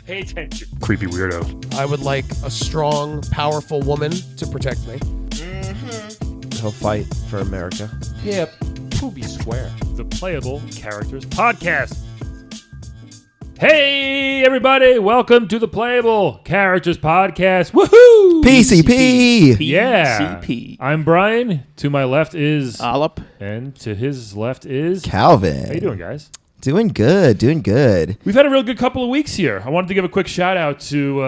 Pay attention, creepy weirdo. I would like a strong, powerful woman to protect me. He'll fight for America. Yeah, Poopy Square. The Playable Characters Podcast. Hey, everybody. Welcome to the Playable Characters Podcast. Woohoo! PCP! Yeah. PCP. I'm Brian. To my left is Alep. And to his left is Calvin. How you doing, guys? Doing good. We've had a real good couple of weeks here. I wanted to give a quick shout out to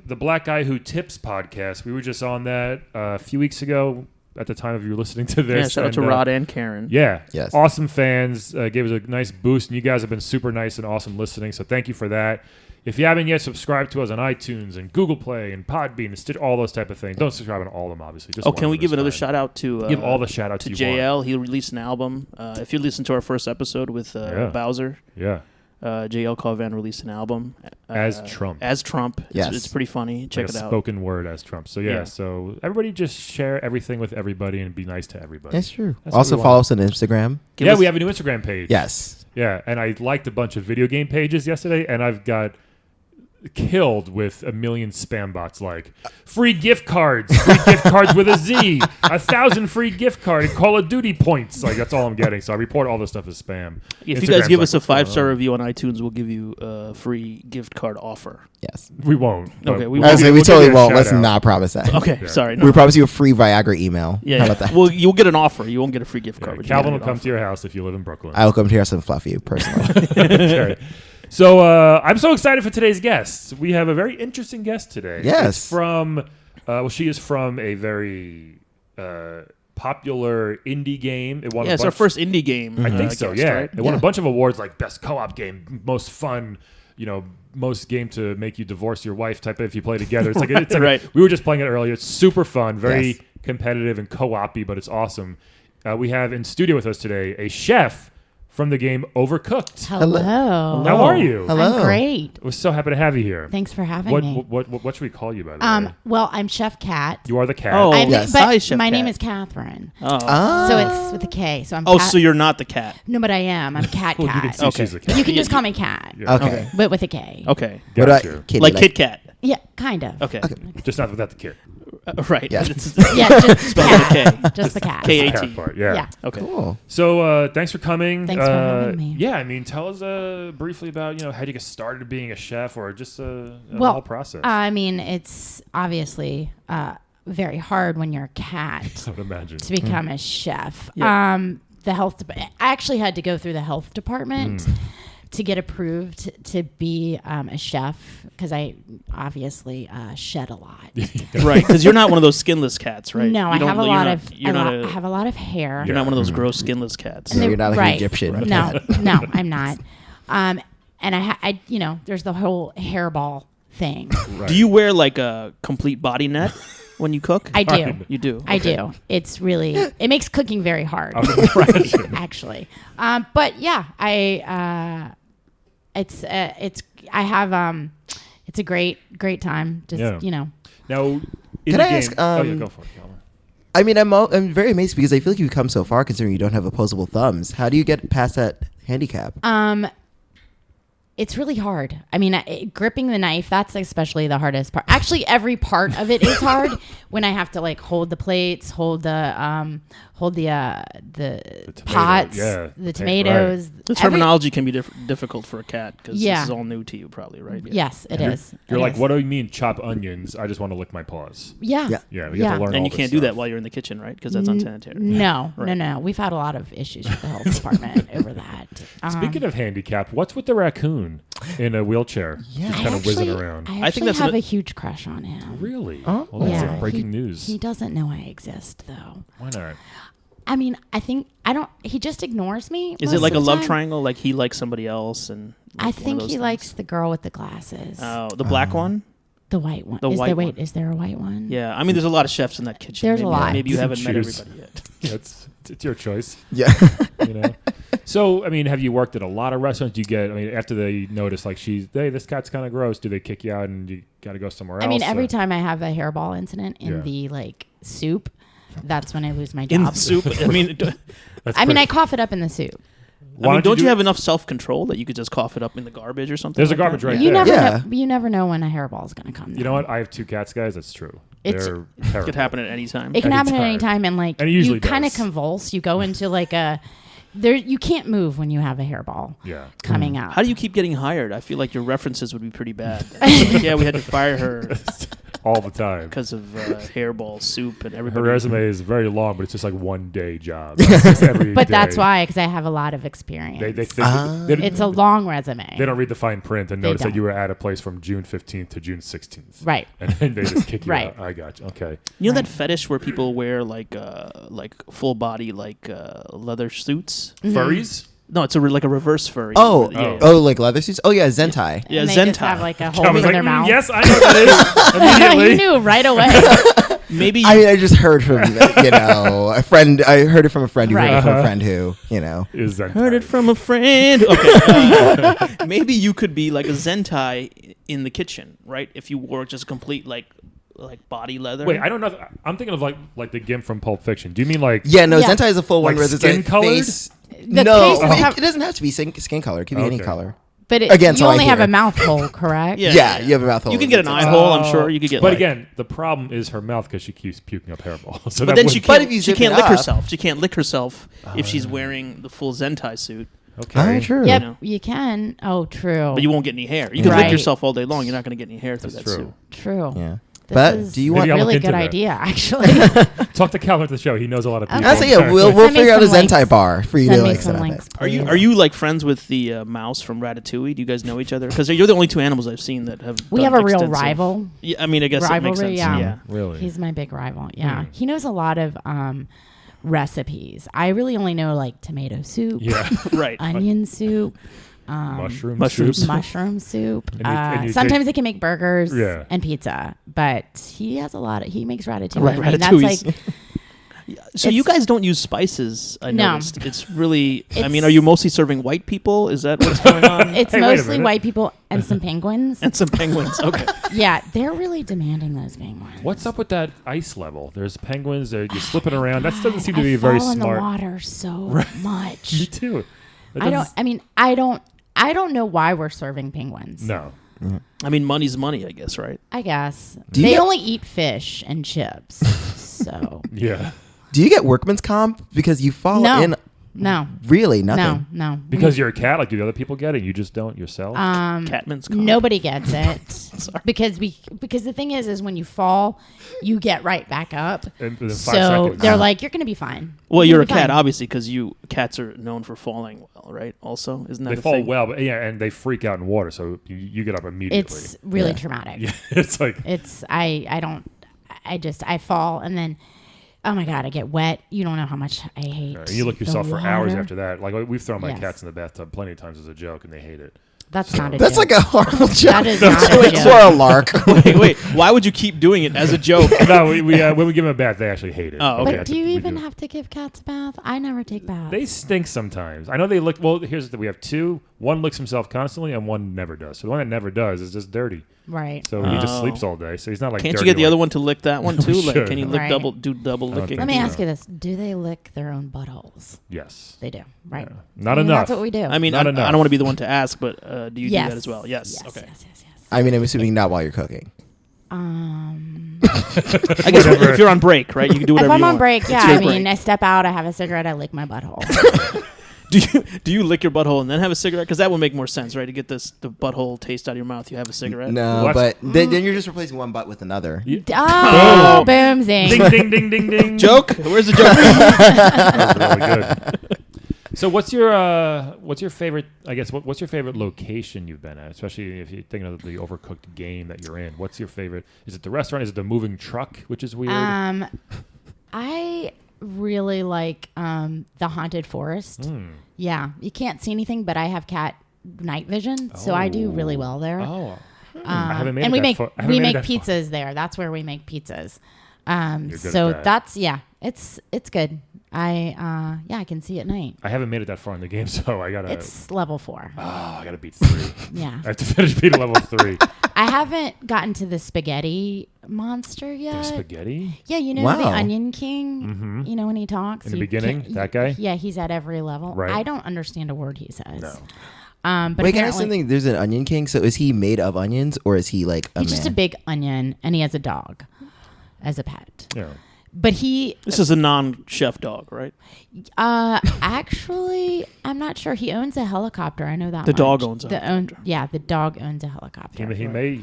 the Black Guy Who Tips podcast. We were just on that a few weeks ago at the time of you listening to this. Yeah, shout out to Rod and Karen. Yeah. Yes. Awesome fans. Gave us a nice boost, and you guys have been super nice and awesome listening, so thank you for that. If you haven't yet, subscribe to us on iTunes and Google Play and Podbean and Stitch, all those type of things. Don't subscribe on all of them, obviously. Just can we give another shout out to give all the shout out to you JL? want. He released an album. If you listen to our first episode with Bowser, Yeah. JL Colvan released an album As Trump. As Trump. Yes. It's pretty funny. Check like it a out. spoken word as Trump. So Yeah. so everybody just share everything with everybody and be nice to everybody. That's true. That's what Also we follow want. us on Instagram. Yeah, we have a new Instagram page. Yes. Yeah, and I liked a bunch of video game pages yesterday, and I've got killed with a million spam bots like free gift cards with a Z, 1,000 free gift card, Call of Duty points. Like, that's all I'm getting. So I report all this stuff as spam. If you guys give us a what's going 5-star on? review on iTunes, we'll give you a free gift card offer. Yes. We won't. Okay, but we we'll I won't. was give we you totally a won't. shout Let's out. not promise that. Okay, Yeah. sorry. No. We promise you a free Viagra email. Yeah, How yeah. about that? Well, you'll get an offer. You won't get a free gift card. Yeah, but you Calvin get will an come offer. to your house if you live in Brooklyn. I will come to here and fluff you personally. Okay. So I'm so excited for today's guest. We have a very interesting guest today. Yes. It's from, she is from a very popular indie game. It won Yeah, a it's our bunch- first indie game. I think so, guest, yeah. Right? It won a Yeah. bunch of awards like Best Co-op Game, Most Fun, most game to make you divorce your wife type of if you play together. It's like, Right. We were just playing it earlier. It's super fun, very Yes. competitive and co-op-y, but it's awesome. We have in studio with us today a chef from the game Overcooked. Hello. How are you? Hello. I'm great. We're so happy to have you here. Thanks for having What, me. what should we call you, by the way? Well, I'm Chef Cat. You are the cat. Oh, Yes. But Hi, Chef my Cat. name is Catherine. Oh. So it's with a K. So I'm Oh, Cat. so you're not the cat. No, but I am. I'm Cat Well, you can Cat. see Okay. she's a cat. You can just call me Cat, Yeah. Okay. but with a K. Okay. What Got about you. Kitty? Like Kit Kat. Yeah, kind of. Okay. Just not without the kid. Right. Yeah. It's Yeah, just Spelled with a cat. K. Just the cat. K-A-T. Cat part, yeah. Yeah. Okay. Cool. So thanks for coming. Thanks for having me. Yeah, I mean, tell us briefly about how you get started being a chef, or just a Well, whole process. I mean, it's obviously very hard when you're a cat I would imagine. to become a chef. Yeah. The health. I actually had to go through the health department to get approved to be a chef because I obviously shed a lot. Right. Because you're not one of those skinless cats, right? No, You I don't- have a you're lot not- of. You're not I have a lot of hair. You're not one of those gross skinless cats. So you're not like an right. Egyptian. No, no, I'm not. And I there's the whole hairball thing. Right. Do you wear like a complete body net when you cook? I do. You do. I Okay. do. It's really. It makes cooking very hard, I would imagine. actually. But yeah, it's a great time. Just Yeah. Now, in Can the I game, ask, oh yeah, go for it, Calvin. I mean, I'm very amazed because I feel like you've come so far considering you don't have opposable thumbs. How do you get past that handicap? It's really hard. I mean, gripping the knife, that's especially the hardest part. Actually, every part of it is hard when I have to like hold the plates, hold the pots, yeah. the tomatoes. The terminology can be difficult for a cat because Yeah. this is all new to you, probably, right? Yeah. Yes, it is. You're It like, is. what do you mean chop onions? I just want to lick my paws. Yeah. Yeah. Yeah, we have Yeah. to learn all And you this can't do stuff. that while you're in the kitchen, right? Because that's unsanitary. No, Right. no. We've had a lot of issues with the health department over that. Speaking of handicap, what's with the raccoon in a wheelchair? Yeah. Just I kind of whizzing actually- around. I think actually that's have a- a huge crush on him. Really? Oh. Well, that's Yeah, like breaking he- news. He doesn't know I exist, though. Why not? I mean, he just ignores me. Is most it like of a the love think triangle? Like he likes somebody else, and like I one of think those he things? likes the girl with the glasses. Oh, the black one. The white one. The is white there, one. wait, is there a white one? Yeah, I mean, there's a lot of chefs in that kitchen. There's a maybe, lot. Maybe you haven't met Choose. everybody yet. Yeah, it's your choice. Yeah. You know. So, I mean, have you worked at a lot of restaurants? Do you get? I mean, after they notice like hey, this cat's kind of gross, do they kick you out and you got to go somewhere else? I mean, every or- time I have a hairball incident in Yeah. the like soup, that's when I lose my job. In the soup. I mean, That's I mean, pretty- I cough it up in the soup. Why I mean, don't you do- have enough self-control that you could just cough it up in the garbage or something? There's a like garbage that? right You there. never Yeah. know. You never know when a hairball is going to come. You know what? I have 2 cats, guys. That's true. It's- They're It terrible. could happen at any time. It can happen at any Anytime. time, and like And it usually you kind of does. convulse. You go into like a there. You can't move when you have a hairball Yeah. coming out. How do you keep getting hired? I feel like your references would be pretty bad. Like, yeah, we had to fire her All the time. because of hairball soup and Her everybody. resume is very long, but it's just like 1 day job. It's just every But that's day. why, because I have a lot of experience. They It's a long resume. they don't read the fine print and They notice that don't. you were at a place from June 15th to June 16th. Right. And then they just kick you Right. out. I got you. Okay. You know Right. that fetish where people wear like full body leather suits? Mm-hmm. Furries? No, it's like a reverse furry. Oh, yeah. oh, like leather suits. Oh yeah, Zentai. Yeah, And they Zentai. just have like a hole I was for like, their mouth. yes, I know what that is. Immediately. You knew right away. Maybe I mean, I just heard from a friend. I heard it from a friend who heard it from a friend who Is that heard it from a friend. Okay, maybe you could be like a Zentai in the kitchen, right? If you wore just complete like body leather. Wait, I don't know. I'm thinking of like the Gimp from Pulp Fiction. Do you mean like? Yeah, no, Yeah. Zentai is a full Like one where there's skin a colored? face. The No, faces have- it doesn't have to be skin color. It could be any Okay. color. But Again, you so I only have hear. a mouth hole, correct? Yeah, you have a mouth hole. You can get an eye Zentai. hole. I'm sure you could get. But like, again, the problem is her mouth because she keeps puking up hairballs. So but that then she wouldn't- But can't. if you She zip can't it lick up- herself. She can't lick herself if she's wearing the full Zentai suit. Okay. Oh, true. Yep, You know. you can. Oh, true. But you won't get any hair. You can Right. lick yourself all day long. You're not going to get any hair through That's that true. suit. True. Yeah. This But is do you Maybe want? I'll really look good into idea, actually. Talk to Calvin at the show. He knows a lot of people. Okay. I say yeah. We'll Send me figure out a some links. Zentai bar for you Send to me like set some up links, at. please. Are you like friends with the mouse from Ratatouille? Do you guys know each other? Because you're the only 2 animals I've seen that have. We done have a real extensive- rival. Yeah, I mean, I guess it makes Rivalry, sense. yeah. Really? He's my big rival. Yeah. Hmm. He knows a lot of recipes. I really only know like tomato soup, Yeah. Right. onion soup, Mushrooms. soup. mushroom soup. And you Sometimes take- they can make burgers Yeah. and pizza, but he has a lot. He makes ratatouille. Right, I mean, that's ratatouille's- like So you It's- guys don't use spices, I No. noticed. It's really, I It's- mean, are you mostly serving white people? Is that what's going on? it's Hey, wait a mostly minute. white people and some penguins. And some penguins. Okay. Yeah, they're really demanding those penguins. What's up with that ice level? There's penguins. You're slipping around. That doesn't seem to I be fall very in smart. the water so Me much. too. That I don't. doesn't- I mean, I don't know why we're serving penguins. No. I mean, money's money, I guess, right? I guess Do you they get- only eat fish and chips. So Yeah. Do you get workman's comp because you fall no, in? no, Really, nothing. no. Because you're a cat, like do the other people get it? You just don't yourself. Catman's comp. Nobody gets it because the thing is when you fall, you get right back up. In 5 So seconds. they're like, you're gonna be fine. Well, you're a gonna be cat, fine. obviously, because cats are known for falling well, right? Also, isn't that They a fall thing? well, but yeah, and they freak out in water, so you get up immediately. It's really Yeah. traumatic. yeah, it's like It's I fall and then oh my god, I get wet. You don't know how much I hate. and you look the yourself for hours water. after that. Like we've thrown my Yes. cats in the bathtub plenty of times as a joke, and they hate it. That's not a That's joke. like a horrible joke. That is not a It's joke. for a lark. Wait, why would you keep doing it as a joke? No, we when we give them a bath, they actually hate it. Oh, okay. But Yeah, do you we even do. have to give cats a bath? I never take baths. They stink sometimes. I know they look. Well, here's the thing. We have 2. One licks himself constantly, and one never does. So the one that never does is just dirty. right. So he just Oh. sleeps all day. So he's not like. Can't you dirty get the like- other one to lick that one too? We Like, should. can you lick Right. do double I don't licking? think Let me so. ask you this: do they lick their own buttholes? Yes. They do, right? Yeah. Not I mean, enough. That's what we do. I mean, Not I enough. don't want to be the one to ask, but do you yes. do that as well? Yes. Yes. Okay. Yes. I mean, I'm assuming not while you're cooking. I guess Whatever. if you're on break, right? You can do If whatever I'm you on want. break, It's yeah. your I mean, break. I step out, I have a cigarette, I lick my butthole. Do you lick your butthole and then have a cigarette? Because that would make more sense, right? To get the butthole taste out of your mouth, you have a cigarette. No, What? but then you're just replacing one butt with another. Oh, boom, zing. Ding ding ding ding ding. Joke? Where's the joke? That was really good. So what's your favorite? I guess what's your favorite location you've been at? Especially if you're thinking of the Overcooked game that you're in. What's your favorite? Is it the restaurant? Is it the moving truck, which is weird? I really like the haunted forest. Hmm. Yeah, you can't see anything, but I have cat night vision, so I do really well there. Oh, I haven't made and it we that make far. I haven't we made it make that far. pizzas there. That's where we make pizzas. good So at that. that's it's good. I can see at night. I haven't made it that far in the game, so I gotta. It's level 4. I gotta beat 3. Yeah. I have to finish beating level 3. I haven't gotten to the spaghetti monster yet. The spaghetti? Yeah, you know the Wow. Onion King. Mm-hmm. You know when he talks In the you beginning, can't- that guy? Yeah, he's at every level. Right. I don't understand a word he says. No. But Wait, can I ask apparently- something? There's an Onion King. So is he made of onions or is he like a He's man? just a big onion, and he has a dog as a pet. Yeah. But he This is a non-chef dog, right? actually, I'm not sure. He owns a helicopter. I know that. The dog much. owns a The helicopter. Yeah, the dog owns a helicopter. He may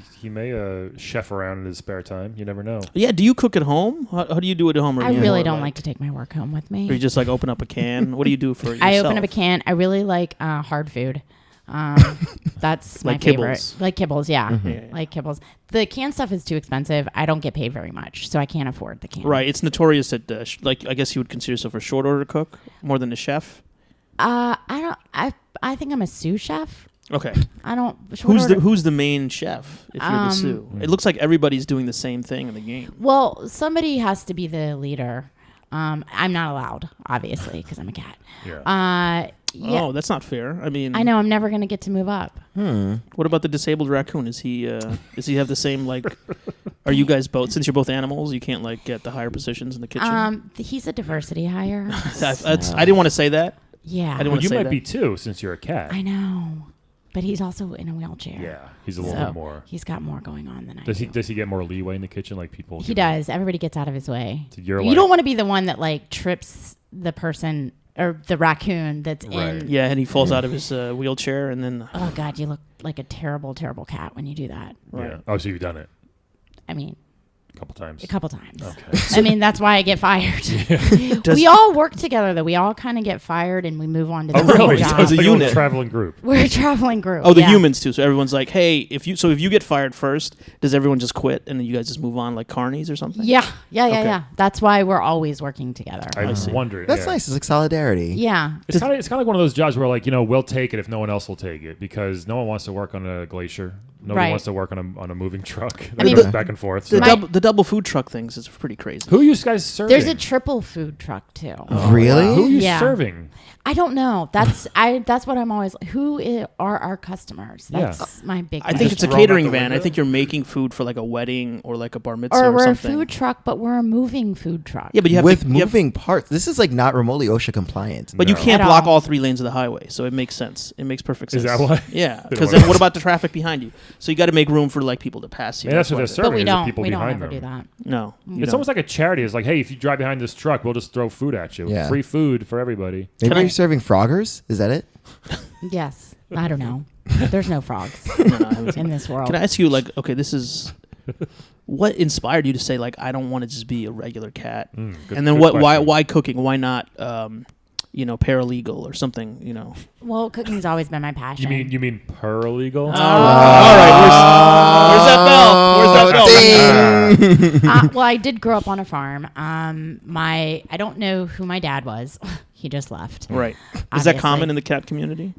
chef around in his spare time. You never know. Yeah. Do you cook at home? How do you do it at home? Or I you really more don't like to take my work home with Or you me. just like open up a can? What do you do for yourself? I open up a can. I really like hard food. That's my Like favorite. kibbles. Like kibbles, yeah. Yeah, yeah. Like kibbles. The canned stuff is too expensive. I don't get paid very much, so I can't afford the can. Right. It's notorious that, I guess you would consider yourself a short order cook more than a chef. I don't. I think I'm a sous chef. Okay. I don't. short order- Who's the main chef if you're the sous? It looks like everybody's doing the same thing in the game. Well, somebody has to be the leader. I'm not allowed, obviously, because I'm a cat. Yeah. Yeah. Oh, that's not fair. I mean, I know. I'm never gonna get to move up. What about the disabled raccoon? Does he have the same like? Are you guys both? Since you're both animals, you can't like get the higher positions in the kitchen. He's a diversity hire. I didn't want to say that. Yeah. I didn't Well, want to you say might that. be too, since you're a cat. I know, but he's also in a wheelchair. Yeah, he's a little So bit more. He's got more going on than I Does do. he get more leeway in the kitchen like people? He give him? does. Everybody gets out of his way. So you're You like- don't want to be the one that like trips the person or the raccoon that's Right. in. Yeah, and he falls out of his wheelchair, and then Oh God, you look like a terrible, terrible cat when you do that. Yeah. Oh, so you've done it I mean, a couple times. a couple times. Okay. I mean, that's why I get fired. Does- we all work together, though. We all kind of get fired, and we move on to the Oh, next really? job. So it's a like a little unit. traveling group. We're a traveling group. oh, the yeah. humans too. So everyone's like, hey, if you get fired first, does everyone just quit and then you guys just move on like carnies or something? Yeah. Okay. That's why we're always working together. I see. wondered. That's yeah. nice. It's like solidarity. Yeah. It's kind of like one of those jobs where, like, we'll take it if no one else will take it, because no one wants to work on a glacier. Nobody Right. wants to work on a moving truck. I That mean, goes back and forth. The, So. the double food truck things is pretty crazy. Who are you guys serving? There's a triple food truck too. Really? Who are you Yeah. serving? I don't know. That's what I'm always. Are our customers? That's my big. I think just it's a throw 'em out catering the van. I window? think you're making food for like a wedding or like a bar mitzvah or or we're something. a food truck, but we're a moving food truck. Yeah, but you have With to, you have- moving parts. This is like not remotely OSHA compliant. but you No. can't At block all. all 3 lanes of the highway, so it makes sense. It makes perfect Is sense. that why? Yeah, They because don't then want- what about the traffic behind you? So you got to make room for like people to pass you. Yeah, that's what why they're they- serving. but we is the don't. people We don't behind ever them. do that. No, you It's don't. almost like a charity. It's like, hey, if you drive behind this truck, we'll just throw food at you. Yeah. Free food for everybody. Maybe I- you're serving froggers? Is that it? Yes. I don't know. There's no frogs No, I haven't seen in this world. Can I ask you, like, okay, this is what inspired you to say, like, I don't want to just be a regular cat? Good- And then good what? Why? question. Why cooking? Why not? Paralegal or something. Well, cooking's always been my passion. You mean paralegal? All right. Where's that bell? Where's that bell? Well, I did grow up on a farm. I don't know who my dad was. He just left. Right. Is that Obviously. common in the cat community?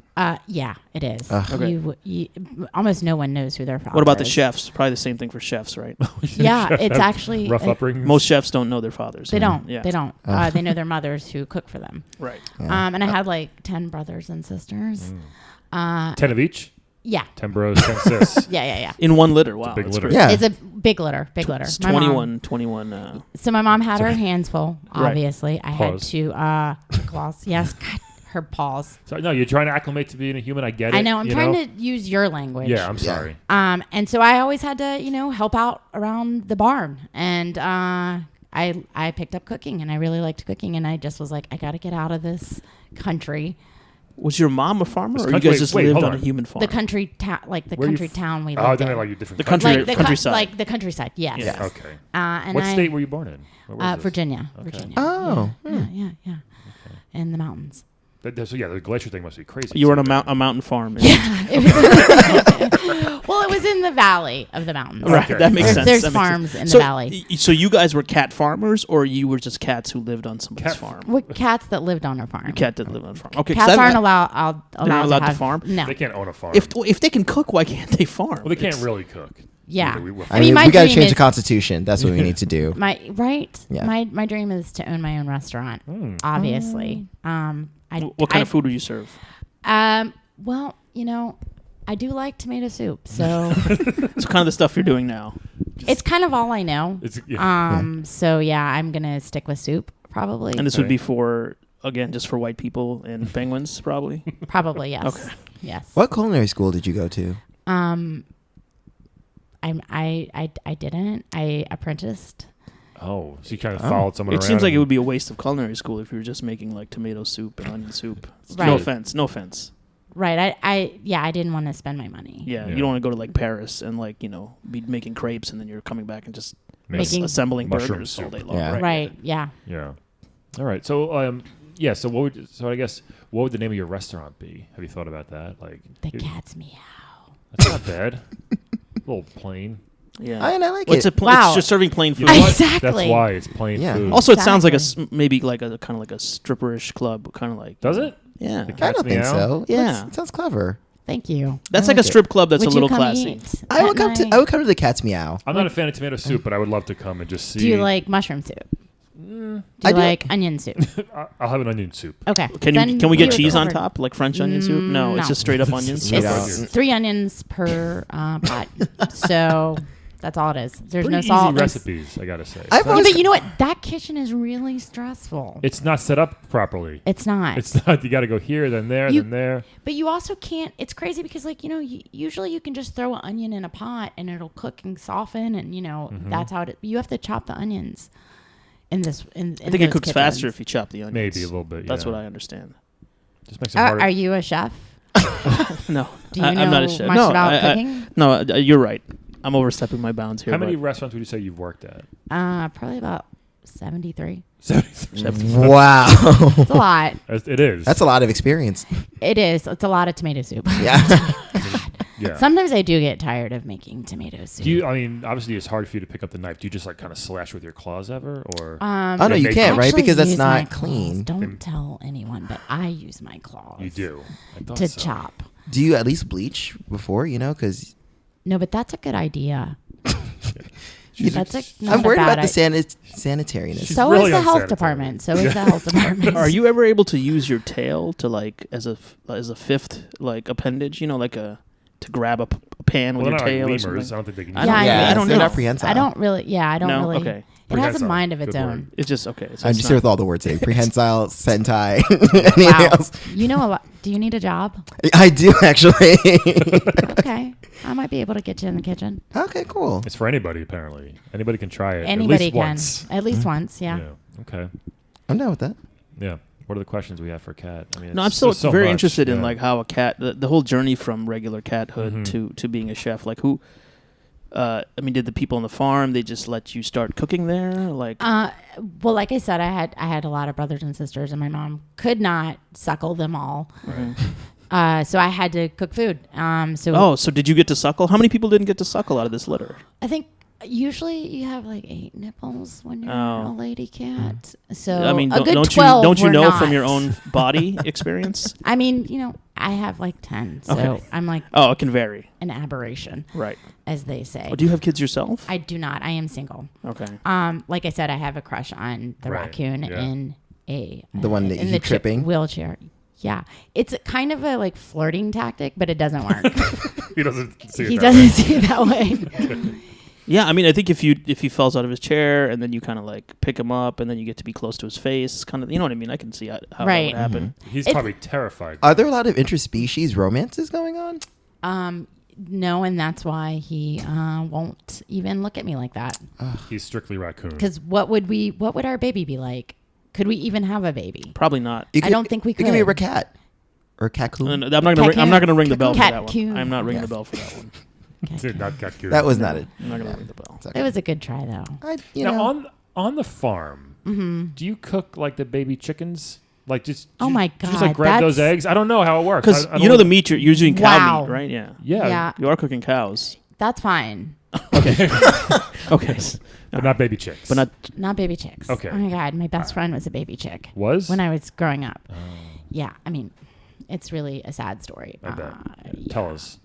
Yeah, it is. Okay. Almost no one knows who their father What about the is. chefs? Probably the same thing for chefs, right? Yeah, Chefs it's have actually rough uh, upbringing. Most chefs don't know their fathers. They don't. Yeah. They don't. They know their mothers who cook for them. Right. And I had like 10 brothers and sisters. 10 of each. Yeah. 10 bros, 10 sis. Yeah. In one litter. Wow. big that's litter. great. Yeah. It's a big litter. Big litter. It's My mom- 21. So my mom had her hands full. Right. Obviously, I Paws. had to claws. Yes, God, her paws. So no, you're trying to acclimate to being a human. I get it. I know. I'm you trying to use your language. Yeah, I'm sorry. And so I always had to, help out around the barn. And I picked up cooking, and I really liked cooking. And I just was like, I got to get out of this country. Was your mom a farmer, Was or you country- guys just wait, lived hold on a on. human farm? The country town, like the Where you country town we Oh, lived then in. I like you different. The country- Like the countryside. like the countryside. Yes. Yeah. Okay. And What I, state were you born in? Where was this? Virginia. Okay. Virginia. Oh. Yeah. In the mountains. So yeah, the glacier thing must be crazy. You were on too, then. a mountain farm. Yeah. Well, it was in the valley of the mountains. Right. Okay. That makes sense. There's That makes farms sense. in the So, valley. So you guys were cat farmers, or you were just cats who lived on somebody's Cat- farm? With cats that lived on our farm. Your cat didn't live on a farm. Okay. 'cause Cats that- aren't allowed not allowed to have, farm? No. They can't own a farm. If they can cook, why can't they farm? well, they can't It's- really cook. Yeah. Either we- I mean, my we got to dream change is- the Constitution. That's what we need to do. Yeah. My dream is to own my own restaurant. Obviously. What kind of food do you serve? Well, I do like tomato soup. So It's kind of the stuff you're doing now. It's kind of all I know. It's So yeah, I'm gonna stick with soup probably. And this would be for, again, just for white people and penguins, probably. Probably yes. Okay. Yes. What culinary school did you go to? I didn't. I apprenticed. Oh, so you kind of followed someone It around. seems like it and- would be a waste of culinary school if you were just making like tomato soup and onion soup. Right. No offense. No offense. Right. I didn't want to spend my money. Yeah, Yeah. you don't want to go to like Paris and like be making crepes and then you're coming back and just Making assembling mushroom burgers all soup. day long. Yeah. Right. Yeah. Yeah. All right. So yeah. So I guess what would the name of your restaurant be? Have you thought about that? Like The cat's meow. That's not bad. A little plain. Yeah. I like Well, it's, it. Wow. it's just serving plain You food. know what? Exactly. That's why it's plain Yeah. food. Also, it sounds like Exactly. maybe like a kind of like a stripperish club, kind of like. Does it? Yeah. The I cat's don't think meow? so. Yeah. It sounds clever. Thank you. That's I like like a strip club that's Would a little you come classy. eat I would at come to. night? I would come to the cat's meow. I'm not a fan of tomato soup, but I would love to come and just see. Do you like mushroom soup? Do I you do. like onion soup? I'll have an onion soup. Okay. Can we get would cheese on over- top, like French onion soup? No, no. it's just straight up onions. Yeah. It's 3 onions per pot. So that's all it is. There's Pretty no easy salt. recipes, I gotta say. I've Yeah, always- but you know what? That kitchen is really stressful. It's not set up properly. It's not. It's not. You got to go here, then there, You- then there. But you also can't. It's crazy because, like, usually you can just throw an onion in a pot and it'll cook and soften, and Mm-hmm. that's how it. You have to chop the onions. In this, in I think it cooks faster if you chop the onions. Maybe a little bit. That's yeah. what I understand. Just makes it harder. Are you a chef? No, Do you I'm know not a chef. much no, about I- cooking? No, you're right. I'm overstepping my bounds here. How many but restaurants would you say you've worked at? Probably about 73. Wow. It's a lot. It is. That's a lot of experience. It is. It's a lot of tomato soup. Yeah. Yeah. Sometimes I do get tired of making tomato soup. Do you? I mean, obviously, it's hard for you to pick up the knife. Do you just like kind of slash with your claws ever, or Oh no, Yeah, you make- can't, right? Actually Because that's use my not claws. clean. Don't tell anyone, but I use my claws. you do? I thought To so. chop. Do you at least bleach before? Because No, but that's a good idea. She's That's a- a, not I'm worried a about bad the idea. sanitariness. She's So really is the health unsanitary. department. So is the health department. Are you ever able to use your tail to like as a fifth like appendage? Like to grab a pan Well, with they're your not like tail or lemurs. I something? don't think they can. I use don't- that. yeah, I don't they're know. not prehensile. I don't really. Yeah, I don't No? really. Okay. It has a Prehensile. mind of its Good own. word. It's just okay. So I'm it's just not- here with all the words today. Prehensile, sentai, anything Wow. else. You know a lot. Do you need a job? I do actually. Okay. I might be able to get you in the kitchen. Okay, cool. It's for anybody apparently. Anybody can try it. Anybody at least can. Once. At least once. Yeah. Okay. I'm down with that. Yeah. What are the questions we have for Kat? I mean, No, I'm it's still just so very much, interested in yeah. like how a cat, the whole journey from regular cathood Mhm. to being a chef. Like who? I mean, did the people on the farm they just let you start cooking there? Like, Well, like I said, I had a lot of brothers and sisters, and my mom could not suckle them all. So I had to cook food. so did you get to suckle? How many people didn't get to suckle out of this litter? I think usually you have like 8 nipples when you're Oh. a lady cat. So I mean, a good don't 12 you were know not. from your own body experience? I mean, I have like 10, so Okay. I'm like Oh, it can vary, an aberration, right? as they say. Oh, do you have kids yourself? I do not. I am single. Okay. Like I said, I have a crush on the Right, raccoon yeah. in The one that in you the keep tripping? wheelchair. Yeah, it's kind of a like flirting tactic, but it doesn't work. He doesn't see it He that doesn't way. see it that way. Yeah, I mean, I think if he falls out of his chair and then you kind of like pick him up and then you get to be close to his face, kind of, you know what I mean? I can see how that Right. would happen. He's It's- probably terrified. Are there a lot of interspecies romances going on? No, and that's why he won't even look at me like that. He's strictly raccoon. Because what would our baby be like? Could we even have a baby? Probably not. You I don't think we It could be a could. cat or a caccoon. I'm not gonna ring the bell for that Cat-coon. one. I'm not ringing Yes. the bell for that one. Dude, not raccoon. That was not it. I'm not gonna ring the bell. It's okay. It was a good try, though. Now on the farm, do you cook like the baby chickens? Like just Oh do you- my do you just like God, grab those that's- eggs? I don't know how it works. Because I you know don't- the meat you're using cow Wow. meat, right? Yeah. Yeah, You are cooking cows. That's fine. Okay. but not baby chicks. But not. Not baby chicks. Okay. Oh my God, my best friend was a baby chick was when I was growing up. Yeah, I mean, it's really a sad story. I bet. Yeah. Tell us.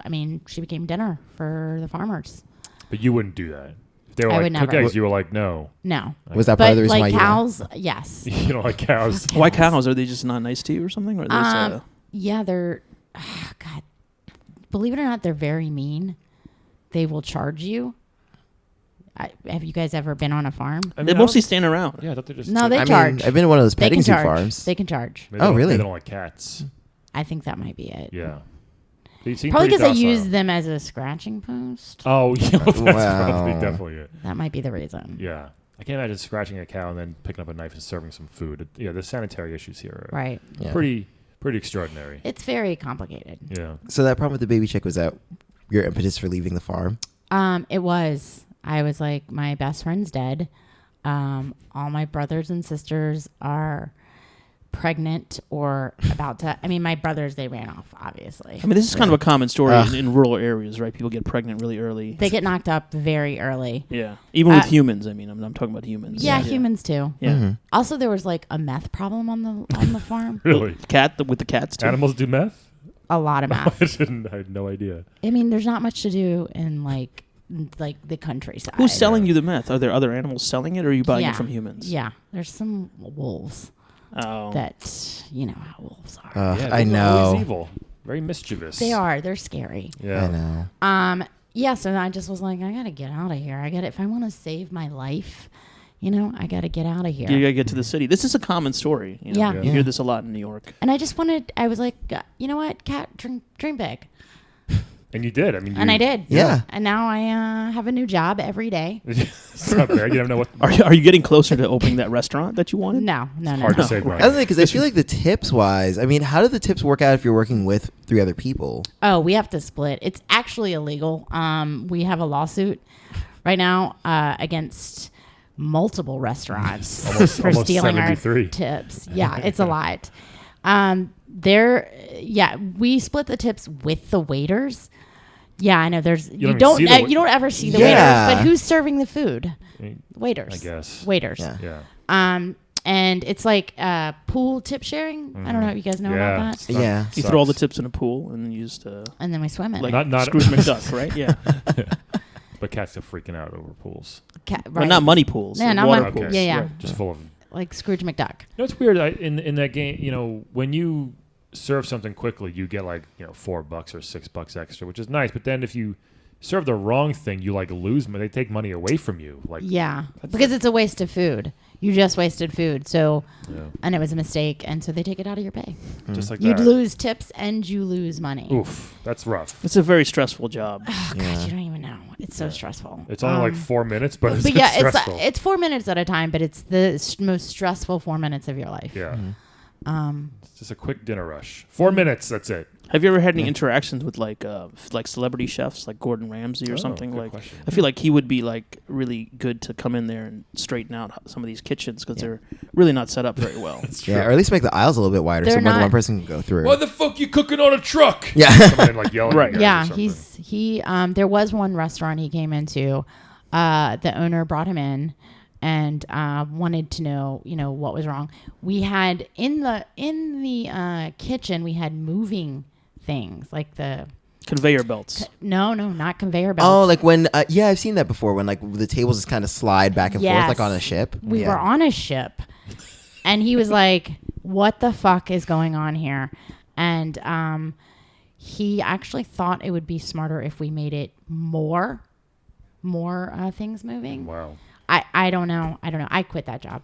I mean, she became dinner for the farmers. But you wouldn't do that. If they were I like would cook never. eggs, you were like, no. No, Was that part of but the reason why like you cows, yes. You don't like cows. Why cows? Are they just not nice to you or something? Or there's Yeah, they're God. Believe it or not, they're very mean. they will charge you. Have you guys ever been on a farm? I mean, They mostly stand around. Yeah, I thought they just. No, they I charge. mean, I've been to one of those They petting can zoo charge. farms. They can charge. Maybe they Oh, don't- really? They don't like cats. I think that might be it. Yeah. They seem Probably pretty because I docile. use them as a scratching post. Oh, yeah, that's Wow. probably definitely it. That might be the reason. Yeah. I can't imagine scratching a cow and then picking up a knife and serving some food. Yeah, the sanitary issues here are Right. Yeah. pretty extraordinary. It's very complicated. Yeah. So that problem with the baby chick was that your impetus for leaving the farm? It was. I was like, my best friend's dead. All my brothers and sisters are pregnant or about to. I mean, my brothers, they ran off, obviously. I mean, this is kind of a common story Ugh. in rural areas, right? People get pregnant really early. They get knocked up very early. Yeah, even with Uh, humans. I mean, I'm talking about humans. Yeah, humans too. Yeah, Mhm. Also, there was like a meth problem on the farm. Really? with the cats too. Animals do meth? A lot of meth. I had no idea. I mean, there's not much to do in like the countryside. Who's selling you the meth? Are there other animals selling it, or are you buying Yeah. it from humans? Yeah, there's some wolves Oh. that you know how wolves are. Yeah, I they're always know. evil. Very mischievous. They are. They're scary. Yeah. I know. Yeah. So I just was like, I gotta get out of here. If I want to save my life, I gotta get out of here. You gotta get to the city. This is a common story. You know? Yeah. You Yeah. hear this a lot in New York. And I was like, you know what, Kat, dream big. And you did. I mean, And I did. Yeah. And now I have a new job every day. It's not bad. You never know what. Are you getting closer to opening that restaurant that you wanted? No. Hard to say. I was because I feel like the tips wise, I mean, how do the tips work out if you're working with 3 other people? Oh, we have to split. It's actually illegal. We have a lawsuit right now against multiple restaurants for almost stealing 73. our tips. Yeah, it's a lot. We split the tips with the waiters. Yeah, I know. You don't even see the you don't ever see the Yeah. waiters, but who's serving the food? I mean, Waiters. I guess. Waiters. Yeah. Yeah. And it's like pool tip sharing. I don't know if you guys know Yeah. about that. Yeah. You throw all the tips in a pool and then you just And then we swim in. like Not- Scrooge McDuck, right? Yeah, But cats are freaking out over pools. but not money pools. Yeah, like not water money- pools. yeah, yeah. Right. Just full of. like Scrooge McDuck. It's weird. In that game, when you serve something quickly, you get like $4 or $6 extra, which is nice. But then if you serve the wrong thing, you like lose money. They take money away from you. Like Yeah, because it's a waste of food. You just wasted food. So, yeah. and it was a mistake, and so they take it out of your pay. Just like You'd that. lose tips and you lose money. Oof, that's rough. It's a very stressful job. Oh, God, Yeah. you don't even know. It's so stressful. It's only like 4 minutes, but it's But yeah, stressful. it's 4 minutes at a time, but it's the most stressful 4 minutes of your life. yeah. Mm-hmm. It's just a quick dinner rush. 4 minutes, that's it. Have you ever had any interactions with like celebrity chefs like Gordon Ramsay or Oh, something? good Like, question. I feel like he would be like really good to come in there and straighten out some of these kitchens because they're really not set up very well. Yeah, or at least make the aisles a little bit wider They're so more than not- one person can go through. Why the fuck you cooking on a truck? Yeah. Somebody like yelling Right. at you guys Yeah, or something. he there was one restaurant he came into. The owner brought him in and wanted to know, what was wrong. We had in the kitchen we had moving things like the Conveyor belts. no, not conveyor belts. Oh, like when, I've seen that before when like the tables just kind of slide back and forth Yes. like on a ship. We Yeah. were on a ship, and he was like, "What the fuck is going on here?" And he actually thought it would be smarter if we made it more things moving. Wow. I don't know. I quit that job.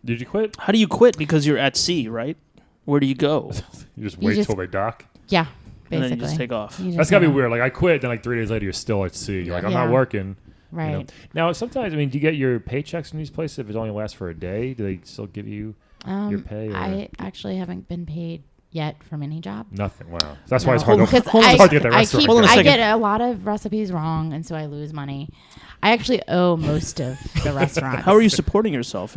Did you quit? How do you quit? Because you're at sea, right? Where do you go? You just You wait just- till they dock? Yeah, basically. And then you just take off. You just That's got to be gotta- weird. Like, I quit, then like 3 days later, you're still at sea. You're like, I'm Yeah. not working. Right. You know? Now, sometimes, do you get your paychecks from these places if it only lasts for a day? Do they still give you your pay? Or I actually haven't been paid yet from any job. nothing. Wow. That's why it's hard No, to, because it's hard to get that restaurant. Hold on a I second. get a lot of recipes wrong, and so I lose money. I actually owe most of the restaurants. How are you supporting yourself?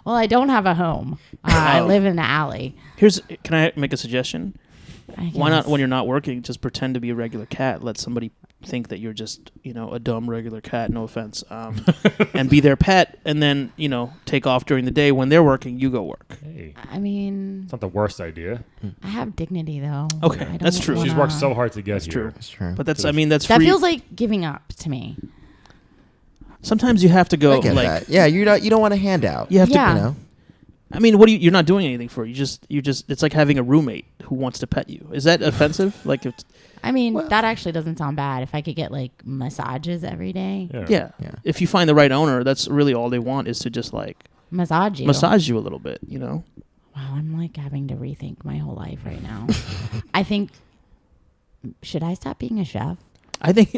Well, I don't have a home. I Oh. live in the alley. Can I make a suggestion? Why not, when you're not working, just pretend to be a regular cat? Let somebody think that you're just, a dumb regular cat. No offense, and be their pet, and then take off during the day when they're working. You go work. Hey, I mean, it's not the worst idea. I have dignity though. Okay, I don't that's true. She's wanna- worked so hard to get That's here. true. That's true. But that's So that's That free. feels like giving up to me. Sometimes you have to go I get like that. Yeah, you don't want a handout. you have Yeah. to. You know? I mean, you're not doing anything for it. You just. It's like having a roommate who wants to pet you. Is that offensive? Like, I mean, that actually doesn't sound bad. If I could get like massages every day, yeah. If you find the right owner, that's really all they want is to just like massage you a little bit. You know. Wow, I'm like having to rethink my whole life right now. I think. Should I stop being a chef? I think.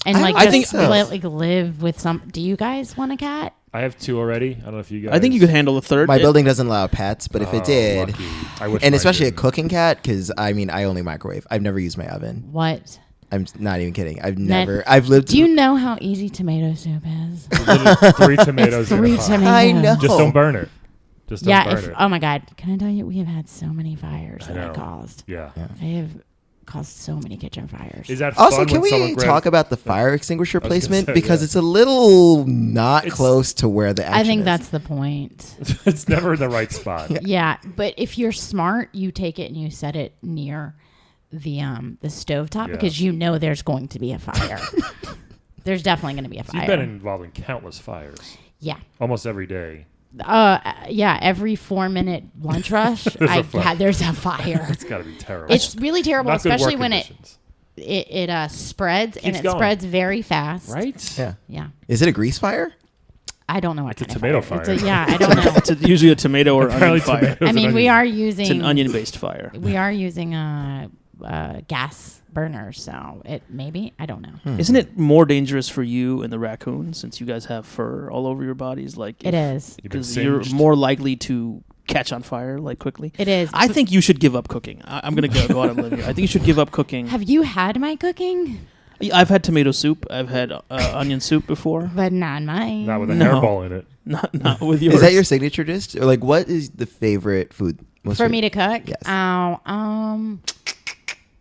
And I think so. Live with some. Do you guys want a cat? I have 2 already. I don't know if you guys. I think you could handle a third. My building doesn't allow pets, but if it did, lucky. I wish and mine especially a did. cooking cat, because I mean, I only microwave. I've never used my oven. What? I'm not even kidding. I've lived. Do you know how easy tomato soup is? Literally 3 tomatoes. It's 3 in a pot. tomatoes. I know. Just don't burn it. Just don't burn it. Oh my God! Can I tell you, we have had so many fires that I caused. Yeah. I have caused so many kitchen fires. Is that Also, fun can when someone we grabs- talk about the fire extinguisher I was gonna placement say, because yeah. it's a little not It's- close to where the action I think is. that's the point. It's never in the right spot. Yeah, but if you're smart, you take it and you set it near the stovetop Yeah. because you know there's going to be a fire. There's definitely going to be a So fire. you've been involved in countless fires. Yeah. Almost every day. Yeah, every 4-minute lunch rush, there's a fire. It's got to be terrible. It's really terrible, Not good especially work when conditions. it spreads and Keeps it going. spreads very fast. Right? Yeah. Yeah. Is it a grease fire? I don't know what It's a kind of tomato fire. fire. Yeah, I don't know. It's usually a tomato or onion Apparently fire. tomatoes I mean, and we onions. are using It's an onion-based fire. We are using gas burners, so I don't know. Isn't it more dangerous for you and the raccoon since you guys have fur all over your bodies? Like It is. You've been because you're singed. more likely to catch on fire like quickly. It is. I think you should give up cooking. I'm gonna go out on a limb here. I think you should give up cooking. Have you had my cooking? I've had tomato soup. I've had onion soup before. But not mine. Not with a No. hairball in it. Not with yours. Is that your signature dish? Or like, what is the favorite food? For me to cook? Yes.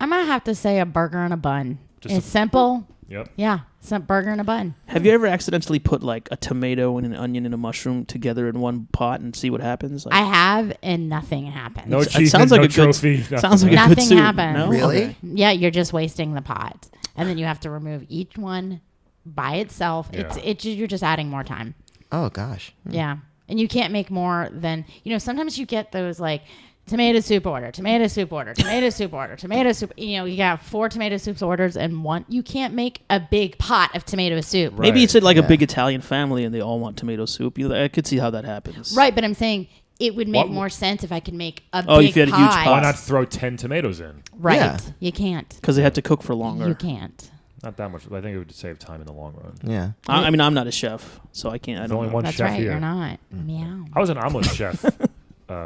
I'm gonna have to say a burger and a bun. Just It's simple. Yep. Yeah, some burger and a bun. Have you ever accidentally put like a tomato and an onion and a mushroom together in one pot and see what happens? Like, I have, and nothing happens. No It achievement, sounds like no a good- trophy. sounds like a Nothing good soup. happens. No? Really? Okay. Yeah, you're just wasting the pot, and then you have to remove each one by itself. Yeah. You're just adding more time. Oh gosh. Yeah, and you can't make more than sometimes you get those like tomato soup order, tomato soup order, tomato soup order, tomato soup. You got 4 tomato soups orders and one. You can't make a big pot of tomato soup. Right. Maybe it's like a Yeah. big Italian family and they all want tomato soup. I could see how that happens. Right, but I'm saying it would make What- more sense if I could make a Oh, big if you had a pie. huge pot. Why not throw 10 tomatoes in? Right, Yeah. you can't. Because they have to cook for longer. You can't. Not that much. I think it would save time in the long run. Yeah. I mean, I'm not a chef, so I can't. I There's don't only know. one That's chef right. here. You're not. Meow. I was an omelet chef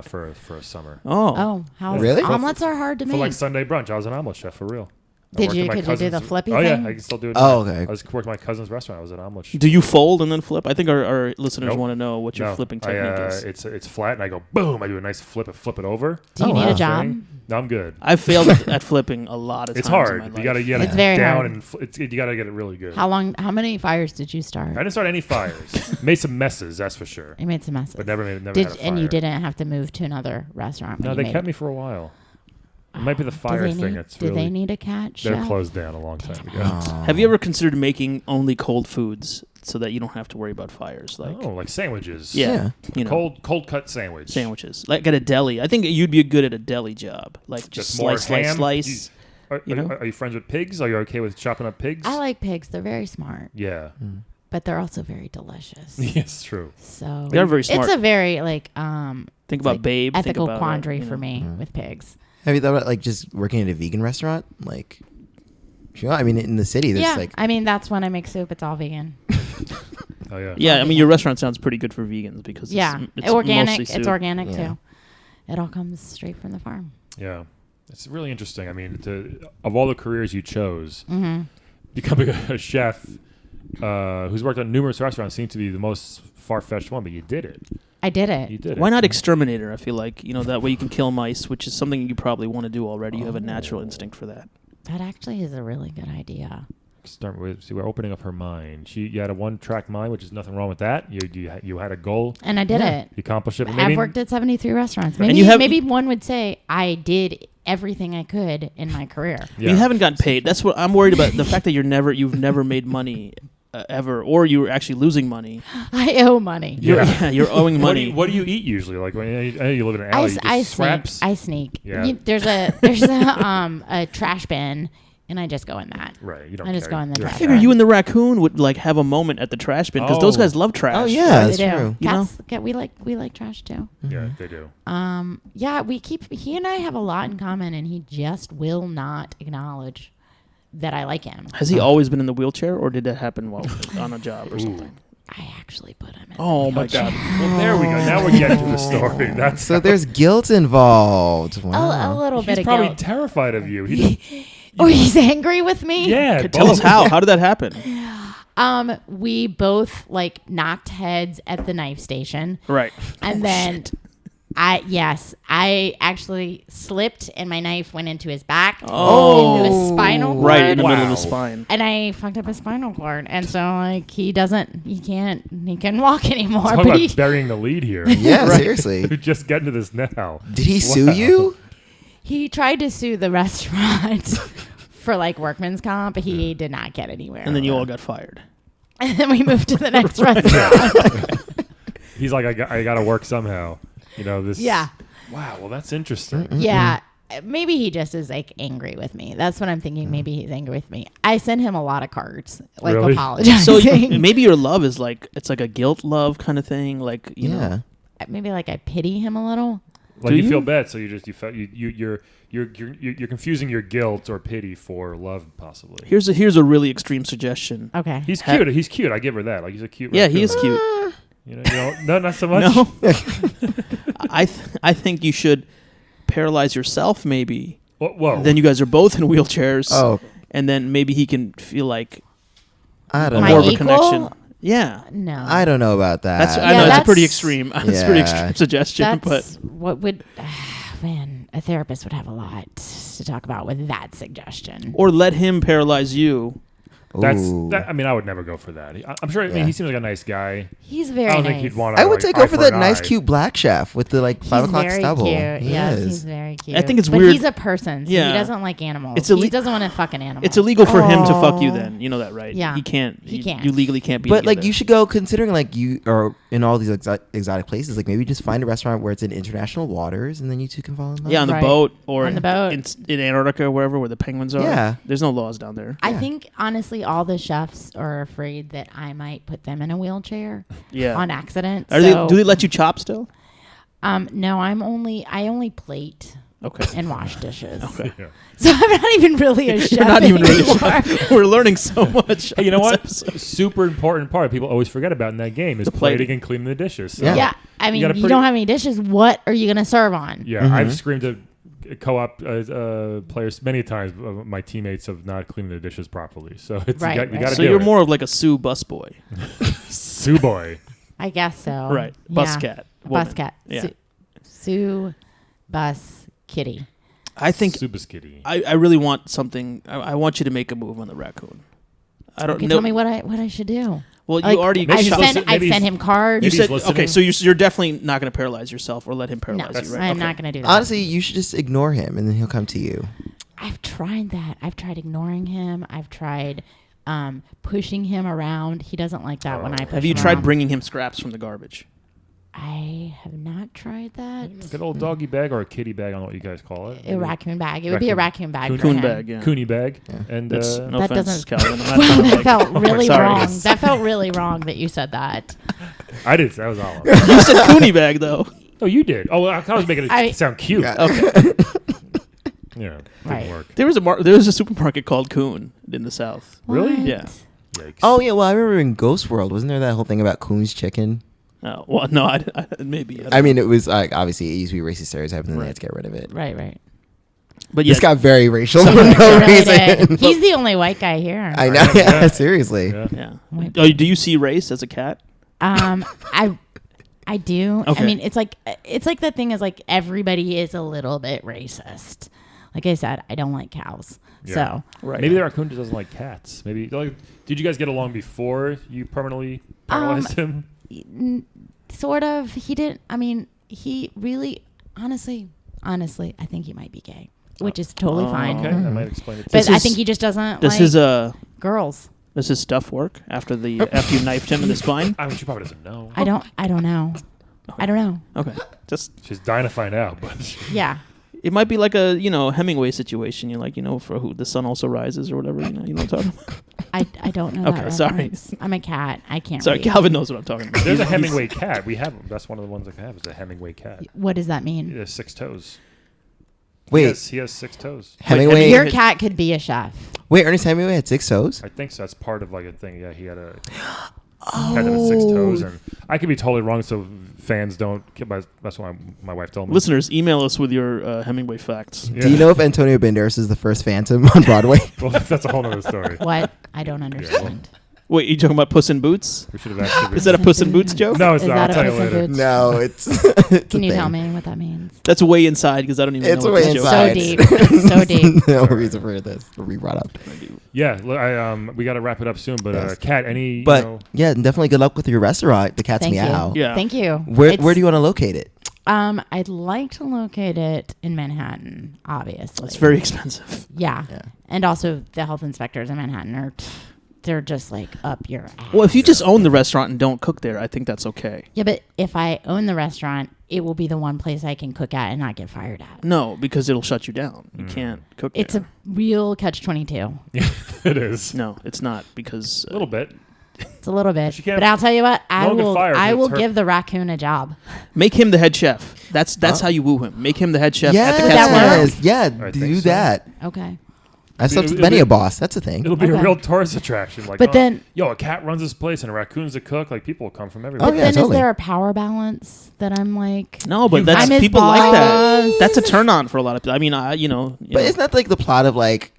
for a summer. Oh, how Really? omelets are hard to For make. like Sunday brunch, I was an omelet chef for real. I Did worked you- at my could you do the cousin's- flippy Oh yeah, thing? I can still do it. Oh, now. okay. I was working at my cousin's restaurant. I was an omelet chef. Do you fold and then flip? I think our listeners Nope. want to know what your No, flipping I, technique is. It's flat, and I go boom. I do a nice flip it over. Do you Oh, need wow. a job? Thing. No, I'm good. I've failed at flipping a lot of It's times. hard. In my You gotta life. get It's it very down hard. and you gotta get it really good. How many fires did you start? I didn't start any fires. Made some messes, that's for sure. You made some messes. But never had a fire. And you didn't have to move to another restaurant. No, when they you made kept it? me for a while. It might be the Do fire they thing. need- That's do really. they need a cat They're chef? closed down a long time ago. Have you ever considered making only cold foods so that you don't have to worry about fires? Like, Oh, like sandwiches. yeah, you know, Cold cut sandwich. sandwiches. Like at a deli. I think you'd be good at a deli job. Like just more slice. ham. Slice. Are You know? you friends with pigs? Are you okay with chopping up pigs? I like pigs. They're very smart, Yeah. but they're also very delicious. Yes, true. So They are very smart. It's a very Think it's about like Babe. think ethical about, quandary you for know. me with pigs. Have you thought about like just working at a vegan restaurant? Like, I mean, in the city, there's Yeah, like. I mean that's when I make soup. It's all vegan. Oh yeah. Yeah, I mean your restaurant sounds pretty good for vegans because Yeah, it's organic. mostly It's soup. organic Yeah. too. It all comes straight from the farm. Yeah. It's really interesting. I mean, of all the careers you chose, Mm-hmm. becoming a chef who's worked on numerous restaurants seemed to be the most far-fetched one, but you did it. I did it. You did Why it. not exterminator? I feel like that way you can kill mice, which is something you probably want to do already. You have a natural instinct for that. That actually is a really good idea. Start with. See, we're opening up her mind. You had a one-track mind, which is nothing wrong with that. You had a goal. And I did it. You accomplished it. I've worked at 73 restaurants. And Maybe, you have- maybe one would say I did everything I could in my career. Yeah. You haven't gotten paid. That's what I'm worried about. The fact that you've never made money ever, or you're actually losing money. I owe money. You're owing money. What do you eat usually? Like when I know you live in an alley, you just scraps. I sneak. Yeah. There's a trash bin, and I just go in that. Right. You don't. I just go in the You're trash I figure bin. you and the raccoon would like have a moment at the trash bin because those Oh. guys love trash. Oh yeah, They that's do. true. You know? Cats, we like trash too. Yeah, they do. Yeah, he and I have a lot in common, and he just will not acknowledge that I like him. Has he always been in the wheelchair, or did that happen while on a job or something? I actually put him in. Oh my god! Well, there we go. Now we're getting to the story. That's So there's guilt involved. Wow. A little bit he's of probably guilt. terrified of you. He just, Oh, he's angry with me? yeah. Tell us how. How did that happen? We both like knocked heads at the knife station. Right. And then I actually slipped and my knife went into his back. Oh. Into his spinal cord. Right in the middle of Wow. the spine. And I fucked up his spinal cord. And so like he can't walk anymore. Talk But about he, burying the lead here. Yeah, seriously. We're just getting to this now. Did he sue Wow. you? he tried to sue the restaurant for like workman's comp. He did not get anywhere. And then you all got fired. And then we moved to the next restaurant. He's like, I got to work somehow. You know this. Yeah. Wow. Well, that's interesting. Yeah. Maybe he just is like angry with me. That's what I'm thinking. Maybe he's angry with me. I send him a lot of cards, like Really? apologizing. So maybe your love is like it's like a guilt love kind of thing. Like you Yeah. know. Maybe like I pity him a little. Like Do you you? feel bad, so you're confusing your guilt or pity for love, possibly. Here's a really extreme suggestion. Okay. He's cute. He's cute. I give her that. Like he's a cute. Yeah, he is raccoon. cute. You know, no, not so much. No. I think you should paralyze yourself maybe. Whoa. Then you guys are both in wheelchairs. Oh, And then maybe he can feel like I don't My more know. of a equal? connection. Yeah. No. I don't know about that. That's I Yeah, know it's a that's- pretty extreme. It's a pretty Yeah. extreme suggestion, That's but what would man, a therapist would have a lot to talk about with that suggestion. or let him paralyze you. Ooh. I mean, I would never go for that. I'm sure. I mean, Yeah. he seems like a nice guy. He's very I don't nice. think he'd want to. I would like, take go eye for for that an nice, eye. cute black chef with the like 5 o'clock very stubble. cute. He Yes, is. he's very cute. I think it's but weird- he's a person, so Yeah. he doesn't like animals. It's He doesn't want to fuck an animal. It's illegal for him to fuck you Oh. then. You know that, right? Yeah. He can't. He you- can't. You legally can't be But like together. you should go considering like you are in all these exotic places. Like maybe just find a restaurant where it's in international waters, and then you two can fall in love. Yeah, on the Right. boat or On the boat. in Antarctica or wherever where the penguins are. Yeah. There's no laws down there. I Yeah. think honestly, all the chefs are afraid that I might put them in a wheelchair Yeah. on accident. Are so, do they let you chop still? No, I only plate Okay. and wash dishes. Okay. Yeah. So I'm not even really a chef You're not even really anymore. We're learning so much. Hey, you know on what? this episode. Super important part people always forget about in that game is plating. plating and cleaning the dishes. So, Yeah. Yeah, I mean, gotta you pretty- don't have any dishes. What are you gonna serve on? Yeah, I've screamed at co-op players many times. My teammates of not cleaning the dishes properly. So it's Right, you right. got to So do you're it. more of like a Sue busboy. Sue boy. I guess so. Right. Yeah. Bus cat. woman. Bus cat. Yeah. Sue, bus, kitty. I think Super skitty. I really want something. I want you to make a move on the raccoon. I don't Okay, know. tell me what I should do. Well, Like, you already. Maybe I've he's shot- listening- I've maybe sent he's- him cards. You Maybe said he's okay, listening. so you're definitely not going to paralyze yourself or let him No, paralyze you, right? I'm Okay. not gonna do that. Honestly, you should just ignore him, and then he'll come to you. I've tried that. I've tried ignoring him. I've tried pushing him around. He doesn't like that when I push Have you him tried around. bringing him scraps from the garbage? I have not tried that. Get an old doggy bag or a kitty bag. I don't know what you guys call it. A raccoon bag. It would be a raccoon bag. for Coon him. bag, yeah. Cooney bag. And That's no That offense, doesn't- Calvin. I'm not Wow, trying to, that like- felt really sorry. wrong. That felt really wrong that you said that. I did. That was all. You said Cooney bag though. Oh, you did. Oh, well, I was making it I- sound cute. Yeah. Okay. Yeah, didn't Right. work. There was a supermarket called Coon in the South. Really? What? Yeah. Yikes. Oh yeah, well I remember in Ghost World, wasn't there that whole thing about Coon's chicken? Oh, well, no, maybe. I mean, it was like obviously it used to be racist stereotype, and then they Right. had to get rid of it. Right, right. But yeah, This got very racial for It no really did. reason. He's the only white guy here. I know. Right, Yeah, yeah. seriously. Yeah. yeah. Wait. Oh, do you see race as a cat? I do. Okay. I mean, it's like the thing is like everybody is a little bit racist. Like I said, I don't like cows. Yeah. So Right. Maybe the raccoon just doesn't like cats. Maybe. Like, did you guys get along before you permanently paralyzed him? sort of. He didn't. I mean, he really, honestly, I think he might be gay, which is totally fine. Okay, that might explain it. But This I is- think he just doesn't This like is a girls. Does his stuff work after you knifed him in the spine? I mean, she probably doesn't know. I don't know. I don't know. Okay, just She's dying to find out, but Yeah. it might be like a Hemingway situation. You're like for who the sun also rises or whatever. You know what I'm talking about. I don't know. Okay, that sorry. reference. I'm a cat. I can't. Sorry, read. Calvin knows what I'm talking about. there's a Hemingway cat. We have them. That's one of the ones I have. Is a Hemingway cat. What does that He mean? has 6 toes. Wait, He has 6 toes. Hemingway. Your cat could be a chef. Wait, Ernest Hemingway had 6 toes. I think so. That's part of like a thing. Yeah, he had a cat that had 6 toes, and I could be totally wrong. So fans don't. That's why my wife told me. Listeners, email us with your Hemingway facts. Yeah. Do you know if Antonio Banderas is the first Phantom on Broadway? Well, that's a whole other story. What? I don't understand. Wait, you talking about Puss in Boots? We should have actually. Is that a Puss in Boots joke? No, it's Is not. that I'll tell a you Puss in later. Boots? No, it's. it's Can a you thing. tell me what that means? That's way inside because I don't even It's know. way what this inside. joke So deep. So deep. No reason for this to be brought up. Yeah, we got to wrap it up soon. But Yes. Kat, any? But yeah, definitely good luck with your restaurant, the Cat's Thank Meow. you. Yeah. Thank you. Where do you want to locate it? I'd like to locate it in Manhattan, obviously. It's very expensive. Yeah. Yeah. And also the health inspectors in Manhattan they're just like up your ass. Well, if you just own the restaurant and don't cook there, I think that's okay. Yeah, but if I own the restaurant, it will be the one place I can cook at and not get fired at. No, because it'll shut you down. You can't cook It's there. a real catch-22. it is No, it's not because a little bit. It's a little bit. She can't- But I'll tell you what, No one can fire her, I it's will her- give the raccoon a job. make him the head chef. That's how you woo him. Make him the head chef at the Would that work? Yes, yeah, I do think so. that. Okay. I've slept with It'll many be- a boss. That's a thing. It'll be a Okay. real tourist attraction. Like, But then- yo, a cat runs this place and a raccoon's a cook. Like, people will come from everywhere. Oh, But yeah, then totally. is there a power balance that I'm like... No, but I'm that's his people like that. boss. That's a turn on for a lot of people. I mean, But isn't that like the plot of like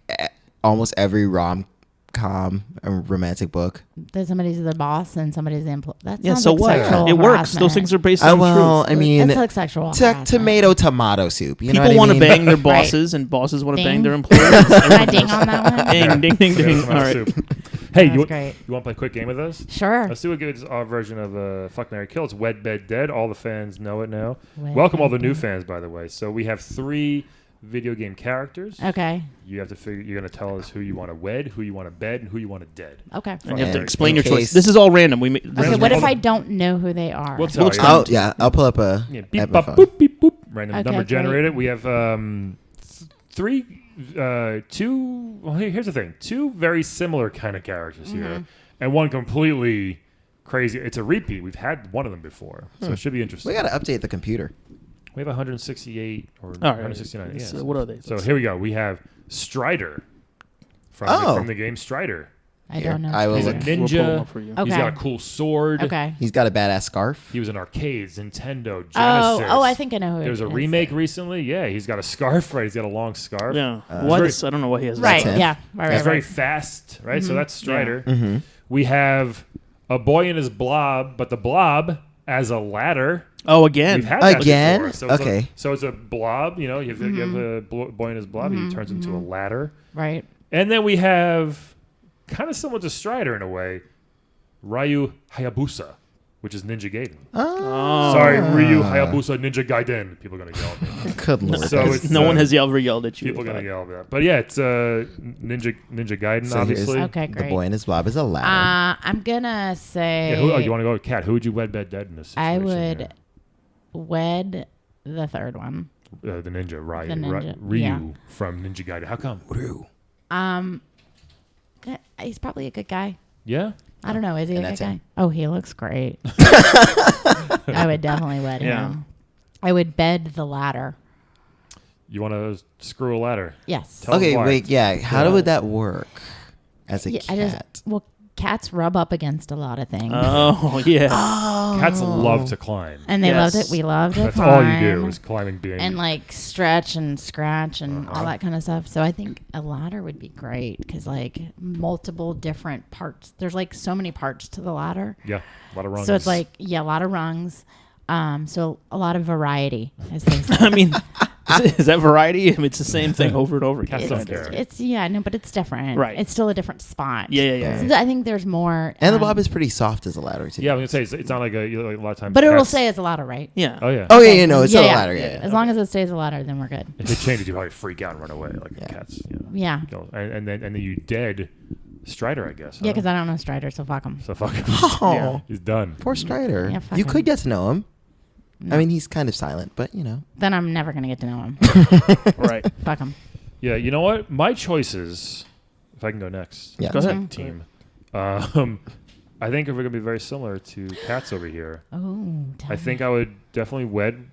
almost every rom-com and romantic book? That somebody's the boss and somebody's the employee. That yeah. sounds So like what? sexual It works. harassment. Those things are based Oh on well, truth. I mean, That's like sexual harassment. tomato soup. You know People want to bang their Right. bosses, and bosses want to bang Ding. their employees. Can I ding on that one? Ding, ding, ding, Tomato ding. tomato All right. soup. Hey, That's you great. want to play a quick game with us? Sure. Let's do a good our version of Fuck, Marry, Kill. It's Wed, Bed, Dead. All the fans know it now. Wed, Welcome all the Bed, new Dead. fans, by the way. So we have 3 video game characters. Okay. You have to figure. You're going to tell us who you want to wed, who you want to bed, and who you want to dead. Okay. And you have to Okay. explain In your choice. case- This is all random. Okay, Random- what if hold I on. don't know who they are? We'll tell Looks you. fun. I'll pull up a. Yeah, app beep, on bop, phone. boop, beep, boop. Random Okay, number great. generated. We have 3, 2. Well, here's the thing: 2 very similar kind of characters here, and one completely crazy. It's a repeat. We've had one of them before, so it should be interesting. We got to update the computer. We have 168 or All right. 169. Yes. So what are they? So here we go. We have Strider from the game Strider. I don't know. I will He's a look. We'll pull them ninja. up for you. Okay. He's got a cool sword. Okay. He's got a badass scarf. He was in arcades, Nintendo, Genesis. Oh, I think I know who There was a it is. remake recently. Yeah, he's got a scarf, right? He's got a long scarf. Yeah. very- What? I don't know what he has. Right. That's him. Yeah. Right. He's Right. very right. fast, right? So that's Strider. Mm-hmm. We have a boy in his blob, but the blob as a ladder. Oh, again. We've had that Again? before. So it's Okay. so it's a blob. You know, you have a boy in his blob. He turns into a ladder. Right. And then we have kind of similar to Strider in a way, Ryu Hayabusa, which is Ninja Gaiden. Oh. Sorry, Ryu Hayabusa Ninja Gaiden. People are gonna yell at me. Good lord. So it's, no one has ever yelled at you. People are gonna about it. yell at that. But yeah, it's Ninja Gaiden, So here's- obviously. Okay. The Great. boy in his blob is a ladder. I'm gonna say. Yeah, you want to go with Cat? Who would you wed, bed, dead in this situation? I would wed the third one. the ninja, Ryu, The ninja, Ryu yeah. from Ninja Gaiden. How come? He's probably a good guy. Yeah. I don't know. Is he a And good that's guy? him. Oh, he looks great. I would definitely wed Yeah. him. I would bed the ladder. You want to screw a ladder? Yes. Tell Okay, why. wait, yeah. How Yeah. would that work as a Yeah, cat? cats rub up against a lot of things. Oh, yeah. Cats love to climb. And they Yes. loved it. We loved it. That's all you do is climbing being. And like stretch and scratch and Uh-huh. all that kind of stuff. So I think a ladder would be great because like multiple different parts. There's like so many parts to the ladder. yeah, a lot of rungs. So it's like, yeah, a lot of rungs. So a lot of variety, as they say. I mean, is that variety? I mean, it's the same thing over and over again. Cats don't care. It's yeah, no, but it's different. Right. It's still a different spot. Yeah, yeah, yeah. So I think there's more. And the blob is pretty soft as a ladder, too. yeah, I was gonna say it's not like a lot of times. but it will cats- say it's a ladder, right? Yeah. Oh yeah. Oh, yeah, you know, it's yeah, not yeah. a ladder. Yeah, As long as it stays a ladder, then we're good. If they change it, you probably freak out and run away like Yeah. cats. You know. Yeah. And then you dead Strider, I guess. Yeah, because I don't know Strider, so fuck him. So fuck him. Oh, Yeah. He's done. poor Strider. Yeah, fuck you him. could get to know him. No. I mean, he's kind of silent, but Then I'm never gonna get to know him. Right. Fuck him. Yeah, you know what? My choices, if I can go next. Yeah. Go ahead. Mhm. Team. I think we're going to be very similar to Pat's over here. Oh, I think I would definitely wed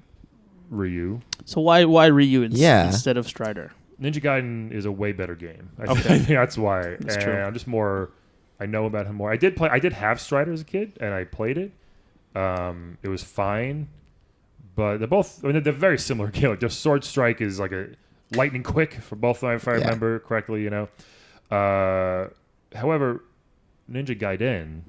Ryu. So why Ryu Yeah. instead of Strider? Ninja Gaiden is a way better game. I Okay. think that's why. That's and true. I'm just more. I know about him more. I did have Strider as a kid, and I played it. It was fine, but they're both. I mean, they're very similar game. Like their sword strike is like a lightning quick for both of them, if I remember correctly. However, Ninja Gaiden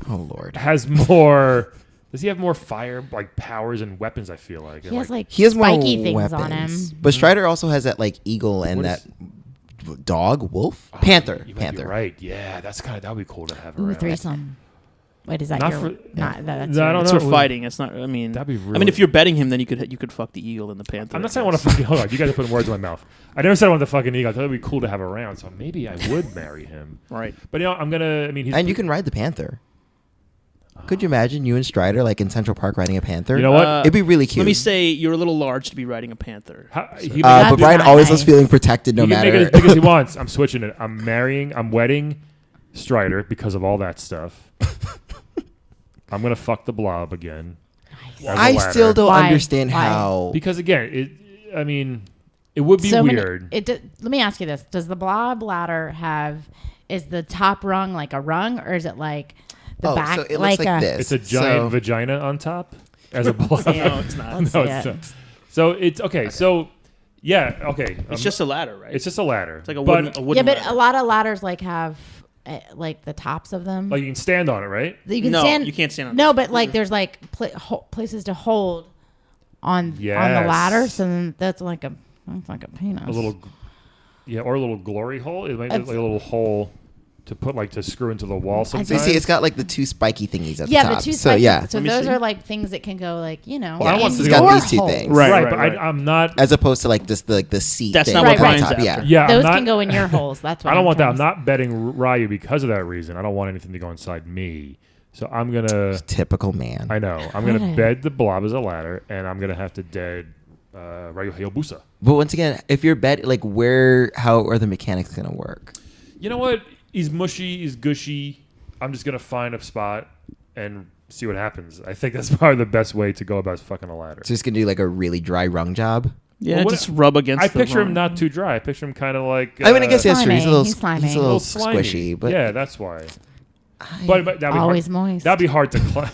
oh Lord, has more. Does he have more fire like powers and weapons? I feel like. he has like he has more spiky things weapons. on him. But Strider also has that like eagle and What that is- dog, wolf, Oh, panther, you might be panther. right? Yeah, that's that would be cool to have Ooh, around. threesome. Wait, is that Not your? for- Not that's. No, I your- don't It's know. for fighting. It's not. I mean, That'd be I mean, really- if you're betting him, then you could fuck the eagle and the panther. I'm not saying I want to fucking. Hold on, you guys are putting words in my mouth. I never said I wanted to fucking eagle. I thought it'd be cool to have around, so maybe I would marry him. Right. But I'm gonna. I mean, he's, And you can ride the panther. Could you imagine you and Strider like in Central Park riding a panther? You know what? It'd be really cute. Let me say you're a little large to be riding a panther. He but That'd Brian be always nice. was feeling protected no can make it matter. as big as he wants. I'm switching it. I'm wedding Strider because of all that stuff. I'm gonna fuck the blob again. as a I ladder. still don't Why? understand Why? how. Because again, it would be weird. Let me ask you this: does the blob ladder is the top rung like a rung, or is it like the Oh, back so it looks like this. It's a giant So- vagina on top as a blob. No, it's not. Let's No, see it's it. not. So it's okay. So yeah, okay. It's just a ladder, right? it's just a ladder. It's like a but, wooden. A Yeah, wooden but ladder. a lot of ladders like have like the tops of them. like you can stand on it, right? You can No, stand. you can't stand on No, this. but like there's like places to hold on the Yes. ladder, so then that's like a penis. A little, yeah, or a little glory hole. It might be It's- like a little hole to put to screw into the wall. So Sometimes. you see, it's got like the two spiky thingies at yeah, the top. the two so spiky. yeah, So Let me those see. are like things that can go like Well, I don't want in to it's go- got your these two hole. things, Right, right, right, but right. I'm not. as opposed to like just the seat. That's thing not what at the Brian's top. after. Yeah, Yeah, Those I'm not, can go in your holes. That's what I don't I'm want that. trying I'm to not betting Ryu because of that reason. I don't want anything to go inside me. So I'm gonna. typical man. I know. I'm gonna Okay. bed the blob as a ladder, and I'm gonna have to dead Ryu Hayabusa. But once again, if you're how are the mechanics gonna work? You know what? He's mushy. He's gushy. I'm just gonna find a spot and see what happens. I think that's probably the best way to go about fucking a ladder. So just gonna do like a really dry rung job. Yeah, Well, what- just rub against. I the picture him rung. not too dry. I picture him kind of like. I mean, I guess that's true. He's a little, Slimy. he's a He's little slimy. squishy, but Yeah, that's why. I- But that'd be always hard. moist. That'd be hard to climb.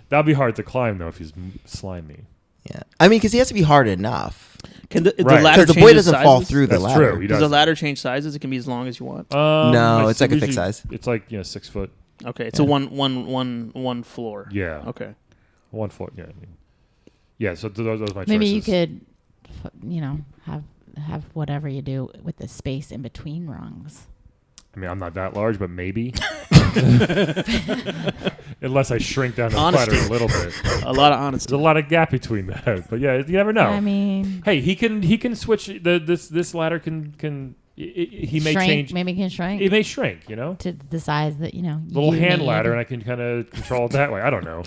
That'd be hard to climb though if he's slimy. yeah. I mean, because he has to be hard enough. Can the Right. ladder Because the change boy its doesn't fall sizes? through the That's ladder. true. He Does the doesn't. ladder change sizes? It can be as long as you want. No, it's like a fixed usually- size. It's like 6 foot. Okay, it's a one floor. Yeah. Okay. 1 foot. Yeah. I mean, yeah. So those are my Maybe choices. you could, have whatever you do with the space in between rungs. I mean, I'm not that large, but maybe. Unless I shrink down the Honesty. ladder a little bit. A lot of honesty. There's a lot of gap between that. But yeah, you never know. I mean, Hey, he can switch. This ladder can. He may shrink, change. Maybe it can shrink It may shrink. You know. to the size that Little you hand need. ladder, and I can kind of control it that way. I don't know.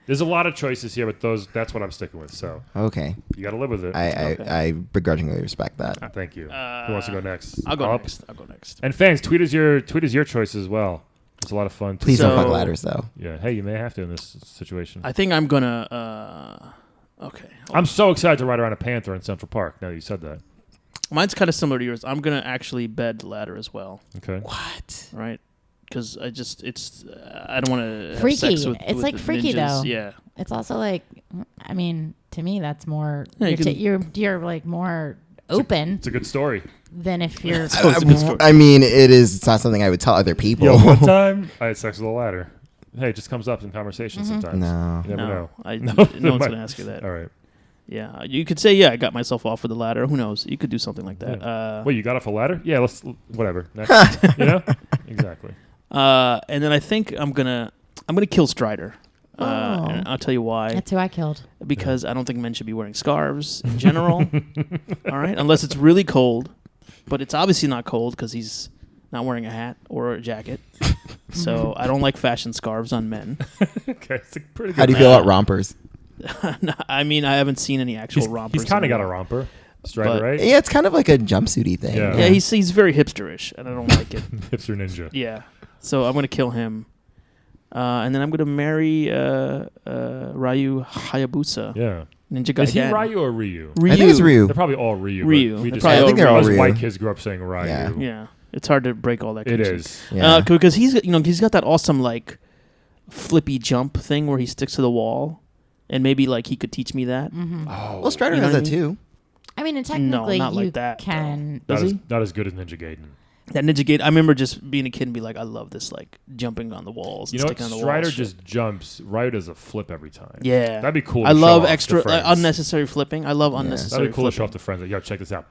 There's a lot of choices here, but that's what I'm sticking with. So Okay, you got to live with it. I begrudgingly respect that. Thank you. Who wants to go next? I'll go Up? next. I'll go next. And fans, tweet us your choices as well. It's a lot of fun. Please So- don't fuck ladders, though. Yeah. Hey, you may have to in this situation. I think I'm gonna. Okay. I'm so excited to ride around a panther in Central Park. Now that you said that. Mine's kind of similar to yours. I'm gonna actually bed ladder as well. Okay. What? Right. Because I don't want to Freaky. Have sex with, It's with like the freaky, ninjas. though. Yeah. It's also like, I mean, to me, that's more. Yeah, you you're like more open It's a good story. than if you're. I mean, it's not something I would tell other people. Yo, one time I had sex with a ladder. Hey, it just comes up in conversation Mm-hmm. sometimes. No. You never know. No one's Never gonna mind. ask you that. All right. Yeah, you could say, I got myself off with the ladder. Who knows? You could do something like that. Wait, you got off a ladder? Yeah, let's whatever. Next. You know? Exactly. And then I think I'm gonna kill Strider. Oh. And I'll tell you why. That's who I killed. Because I don't think men should be wearing scarves in general. All right, unless it's really cold. But it's obviously not cold because he's not wearing a hat or a jacket. So I don't like fashion scarves on men. Okay, it's a pretty good. How do you feel about rompers? I mean, I haven't seen any actual rompers. He's kind of in got a romper, Strider, But- right? Yeah, it's kind of like a jumpsuity thing. Yeah. Yeah, he's very hipsterish, and I don't like it. Hipster ninja. Yeah. So I'm gonna kill him, and then I'm gonna marry Ryu Hayabusa, Yeah. Ninja Gaiden. Is he Ryu or Ryu? Ryu. I think it's Ryu. They're probably all Ryu. but Ryu. We They're just, probably I think they're all us Ryu. white kids grew up saying Ryu. Yeah. Yeah, it's hard to break all that. It connection. is. Yeah. Because he's got that awesome like flippy jump thing where he sticks to the wall, and maybe like he could teach me that. Oh, Well, Strider You know has what that I too. I mean, and technically not you like that, can. not, Does as, he? not as good as Ninja Gaiden. That Ninja Gaiden. I remember just being a kid and be like, I love this like jumping on the walls. You and know what? sticking on the Strider walls shit. just jumps. Ryu does a flip every time. Yeah, That'd be cool. I to show love off to extra friends. unnecessary flipping. I love unnecessary. That'd be cool to show off flipping. to friends. Like, yo, check this out.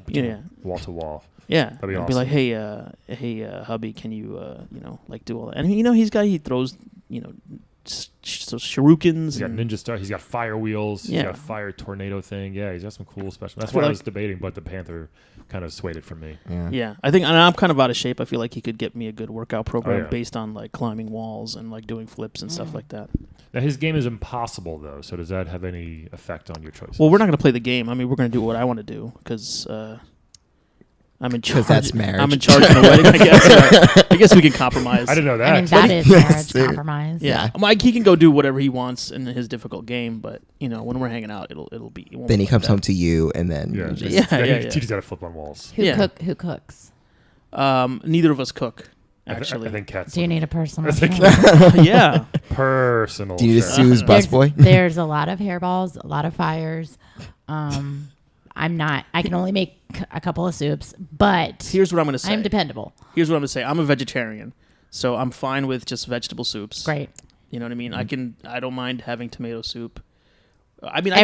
Yeah. Wall to wall. Yeah, That'd be I'd awesome. be like, hey, hubby, can you, like do all that? And he throws, so shurikens. He's got and- ninja star. He's got fire wheels. He's Yeah. got a fire tornado thing. Yeah, he's got some cool special. That's feel what I like- was debating, but the Panther kind of swayed it for me. Yeah. Yeah, I think, and I'm kind of out of shape. I feel like he could get me a good workout program yeah. based on like climbing walls and like doing flips and stuff like that. Now his game is impossible though. So does that have any effect on your choices? Well, we're not going to play the game. I mean, we're going to do what I want to do because I'm in charge. 'Cause that's marriage. I'm in charge of the wedding. I guess. I guess we can compromise. I didn't know that. I mean, that is Yes, marriage sir. compromise. Yeah, Mike, he can go do whatever he wants in his difficult game, but when we're hanging out, it'll be. It won't Then be he like comes that. home to you, and then Yeah. you just- Yeah, Then yeah, he yeah. teaches how to flip on walls. Who Yeah. Who cooks? Neither of us cook, I actually. think cats. Do you need a personal? I think- chef? Yeah. personal. Do you need a chef. Sue's busboy? There's a lot of hairballs, a lot of fires. I can only make a couple of soups, but Here's what I'm going to say. I'm dependable. Here's what I'm going to say. I'm a vegetarian, so I'm fine with just vegetable soups. Great. You know what I mean? I don't mind having tomato soup. I mean,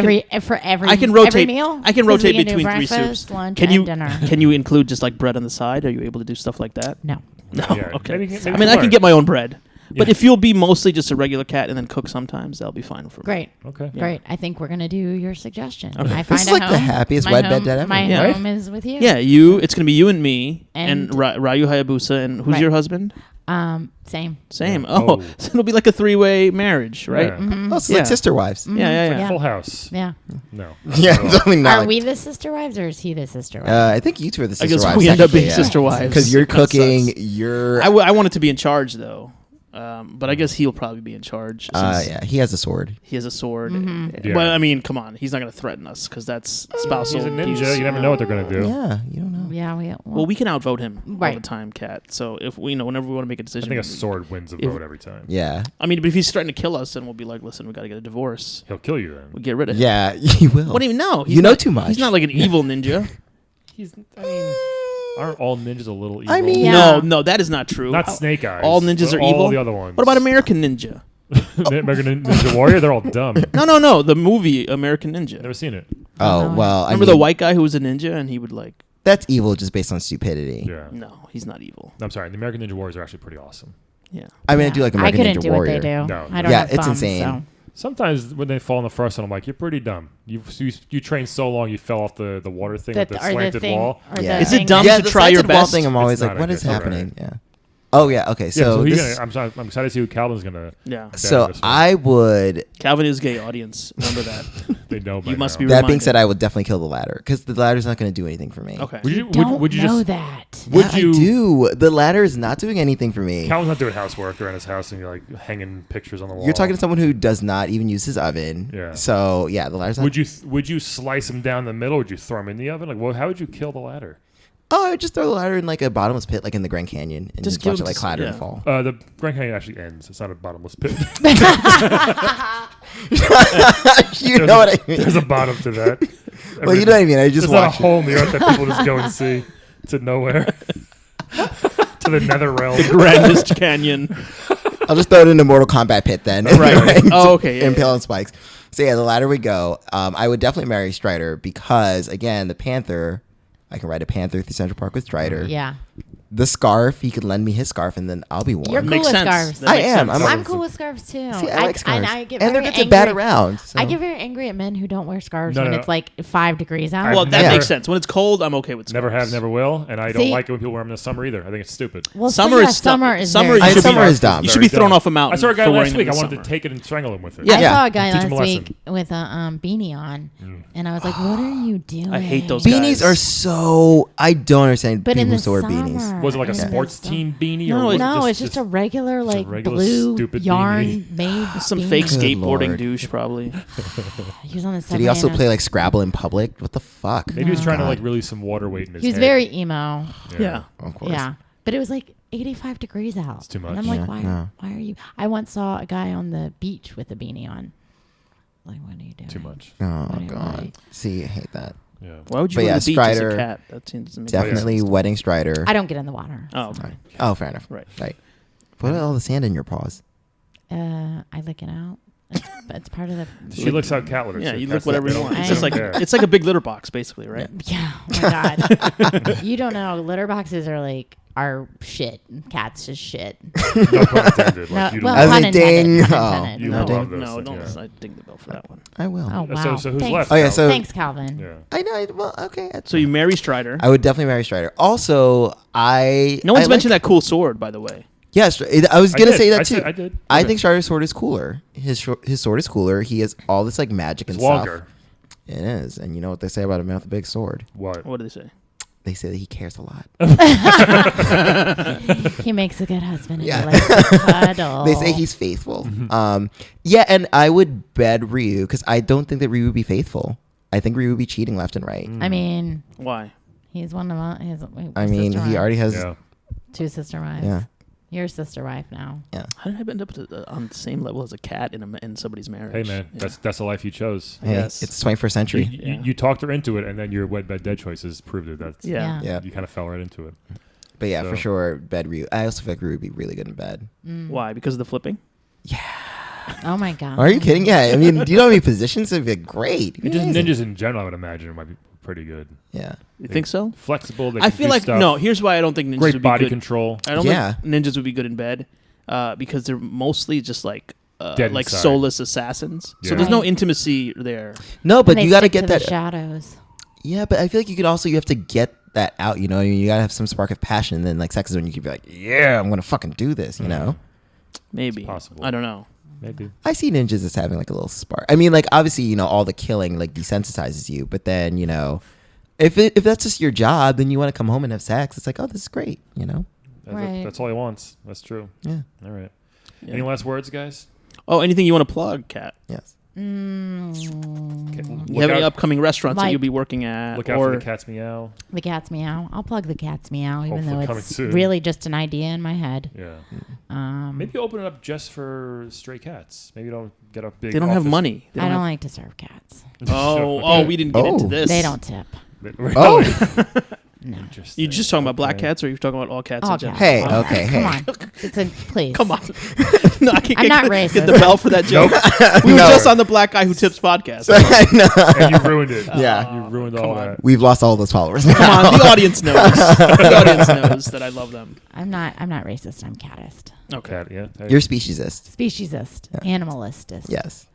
For every I can rotate. every meal. I can 'Cause we rotate do between three breakfast, soups. lunch, Can and you dinner. can you include just like bread on the side? Are you able to do stuff like that? No. No. Yeah, Okay. maybe I mean, I can learn. get my own bread, but Yeah. if you'll be mostly just a regular cat and then cook sometimes, that'll be fine for me. Great. Okay. Yeah. Great. I think we're gonna do your suggestion. Okay. I find This is a like home. the happiest My wed home, bed dad ever. My Right? home is with you. Yeah, it's going to be you and me and, And- Ryu Hayabusa, and who's Right. your husband? Same. Same. Yeah. Oh, Oh. so it'll be like a three-way marriage, right? Yeah. Mhm. Oh, it's Yeah. like sister wives. Mhm. Yeah, yeah, Like yeah. Full House. Yeah. No. Yeah, definitely not. Are we the sister wives or is he the sister wife? I think you two are the I sister guess wives. we end up actually, being sister wives because you're That sucks. cooking. You're. I want it to be in charge though, but I guess he'll probably be in charge. Since Yeah, he has a sword. he has a sword. Mhm. Yeah. Well, I mean, come on, he's not going to threaten us because that's spousal. He's a ninja. abuse. You never know what they're gonna do. Yeah, you don't know. Yeah. Well, we can outvote him all Right. the time, Kat. So if we whenever we want to make a I decision, think a sword wins a If- vote every time. Yeah, I mean, but if he's threatening to kill us, then we'll be like, listen, we got to get a divorce. He'll kill you then. We get rid of him. yeah, you will. What do you know? You know too much. He's not like an evil ninja. I mean, aren't all ninjas a little evil? I mean, Yeah. No, that is not true. Not Snake Eyes. all ninjas but are all evil? the other ones. What about American Ninja? American Ninja Warrior? They're all dumb. No. The movie American Ninja. Never seen it. Oh well, Remember the white guy who was a ninja and he would like? That's evil just based on stupidity. Yeah. No, he's not evil. I'm sorry. The American Ninja Warriors are actually pretty awesome. Yeah. I mean, I do like American I couldn't Ninja do Warrior. what they do. No. I don't Yeah, have it's thumbs, insane. So. Sometimes when they fall in the first one, I'm like, you're pretty dumb. You trained so long, you fell off the water thing with the slanted wall. Yeah. Is it dumb Yeah, to the try your slanted wall best? thing. I'm always It's like, not, what I is guess. happening? Yeah. Oh yeah. Okay. Yeah, So he's this. I'm excited to see who Calvin's gonna. Yeah. So this one. I would. Calvin is gay, audience. Remember that. They know. By You must now. be That being reminded. said, I would definitely kill the ladder because the ladder's not going to do anything for me. Okay. Would you? Don't Would you know just? that. Would Yeah, you? I do. The ladder is not doing anything for me. Calvin's not doing housework around his house, and you're like hanging pictures on the wall. You're talking to someone who does not even use his oven. Yeah. So yeah, the ladder's not. Would you slice him down the middle? Or would you throw him in the oven? Like, well, how would you kill the ladder? Oh, I would just throw the ladder in like a bottomless pit, like in the Grand Canyon, and Just just give watch it him like to- clatter and yeah. fall. The Grand Canyon actually ends. It's not a bottomless pit. You know what I mean? There's a bottom to that. Well, you know what I mean. I just There's not a watch it. hole in the earth that people just go and see to nowhere. To the nether realm. Grandest Canyon. I'll just throw it in a Mortal Kombat pit then. Right. Oh, okay, yeah, Impale yeah. on spikes. So yeah, the ladder would go. I would definitely marry Strider because again, the Panther. I can ride a Panther through Central Park with Strider. Yeah. the scarf. He could lend me his scarf, and then I'll be warm. You're cool Makes with sense. scarves. That I makes am. sense. I'm cool with scarves too. See, I like scarves. And I get and they're very good to bat angry. around. So. I get very angry at men who don't wear scarves No, when no, it's like 5 degrees out. Well, that Never- makes sense. When it's cold, I'm okay with scarves. Never have, never will, and I don't See? like it when people wear them in the summer either. I think it's stupid. well, Summer so, yeah, is summer is summer. very You should be- Summer is dumb. You should be Very thrown dumb. off a mountain. I saw a guy for last wearing them week. in I the wanted to summer. take it and strangle him with it. Yeah. I saw a guy Teach him a last lesson. week with a beanie on, and I was like, "What are you doing?" I hate those Beanies guys. are so. I don't understand But in people the who wear summer, beanies. Was it like a in the sports summer- team beanie? No, or was it's- No, it it's just a regular like regular blue stupid yarn beanie. made. Some beanie. fake Good skateboarding Lord. douche, probably. He was on the Did subway. he also and play like Scrabble in public? What the fuck? Maybe he was trying to God. like release some water weight in his He was head. very emo. Yeah. Of course. Yeah, but it was like 85 degrees out. It's too much. And I'm like, Yeah, why? no. Why are you? I once saw a guy on the beach with a beanie on. Like, what are you doing? Too much. Oh Why- god. why? See, I hate that. Yeah. Why would you But go yeah, to the beach as a Strider, cat? That seems doesn't make Definitely sense. wedding Strider. I don't get in the water. Oh, okay. Oh, fair enough. Right. Right. What about all the sand in your paws? I lick it out. It's part of the. She looks out cat litter. Yeah, so you cats look whatever you don't- want. they It's just don't like care. it's like a big litter box, basically, right? Yeah. Oh my god. You don't know. Litter boxes are shit. Cats just shit. No pun intended. Like, No, you well, don't As pun a intended. ding. Pun Oh. intended. You no, love no, those no, things, don't. yeah. I ding the bell for that one. I will. Oh wow. So who's Thanks. left? Oh, yeah, so- Thanks, Calvin. Yeah. I know. Well, okay. So you marry Strider. I would definitely marry Strider. Also, No one's mentioned that cool sword, by the way. Yes, I was gonna did. say that I too. said- I did. I Okay. think Strider's sword is cooler. His sword is cooler. He has all this like magic and It's longer. stuff. It is, and you know what they say about a man with a big sword? What? What do they say? They say that he cares a lot. He makes a good husband. And Yeah. he likes to cuddle. They say he's faithful. Mm-hmm. Yeah, and I would bed Ryu because I don't think that Ryu would be faithful. I think Ryu would be cheating left and right. I mean, Why? he's one of his. I mean, he already has. Yeah. 2 sister wives. Yeah. You're a sister wife now. How did I end up on the same level as a cat in somebody's marriage? Hey man, Yeah. that's the life you chose. Hey, Yes. it's 21st century. You talked her into it, and then your wed bed dead choices proved it. That's Yeah. Yeah. You kind of fell right into it. But yeah, for So- sure, bed Ryu. I also feel like Ryu would be really good in bed. Why? Because of the flipping? Oh my god. Are you kidding? Yeah, I mean, do you know how many positions? It'd be great. It'd be Just amazing. ninjas in general, I would imagine, might be pretty good. Yeah. You think so? Flexible. They I can feel do like stuff. no. Here's why I don't think ninjas Great would be body good. control. I don't Yeah. think ninjas would be good in bed because they're mostly just like Dead like inside. soulless assassins. So Yeah. there's no Right. intimacy there. No, And but they you got to stick get the that. shadows. Yeah, but I feel like you have to get that out. You know, you got to have some spark of passion. And then like sex is when you can be like, yeah, I'm gonna fucking do this. You know. Maybe possible. I don't know. Maybe. I see ninjas as having like a little spark. I mean, like obviously, you know, all the killing like desensitizes you, but then you know, if that's just your job, then you want to come home and have sex. It's like, oh, this is great. You know. Right. That's all he wants. That's true. Yeah. All right. Yeah. Any last words, guys? Oh, anything you want to plug, Kat? Yes. Okay, You have any upcoming restaurants that Like- you'll be working at? Look out or for the cat's meow. The cat's meow. I'll plug the cat's meow, even Hopefully though coming it's soon. really just an idea in my head. Yeah. Maybe open it up just for stray cats. Maybe don't get a big. they don't have office. money. They I don't have- like to serve cats. Oh, we didn't get into Oh. this. They don't tip. Oh. No. You just talking about black cats, or you talking about all cats? All in general? cats. Hey, all okay, cats. hey. Come on. It's a please. Come on. No, I can't I'm not get racist. the bell for that joke. We were No. just on the Black Guy Who Tips podcast. I know. And you ruined it. Yeah. You ruined come all on. that. We've lost all those followers. Come on, the audience knows. The audience knows that I love them. I'm not racist. I'm catist. Okay. Cat, yeah. Hey. You're speciesist. Speciesist. Yeah. Animalistist. Yes.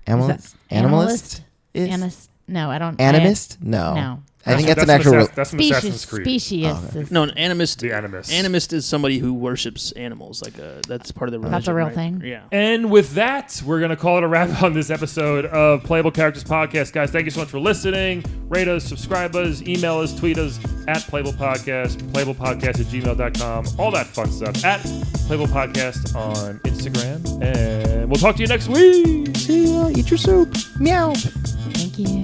Is Animalist. that Animalist. Is No, I don't. animist? No. No. I think that's an an actual. That's an Assassin's Creed. Speciesist. Oh, No, an animist. The animist. Animist is somebody who worships animals. Like that's part of the religion. That's a real right? thing? Yeah. And with that, we're going to call it a wrap on this episode of Playable Characters Podcast. Guys, thank you so much for listening. Rate us, subscribe us, email us, tweet us at Playable Podcast, playablepodcast@gmail.com, all that fun stuff. At Playable Podcast on Instagram. And we'll talk to you next week. See ya. Eat your soup. Meow. Thank you.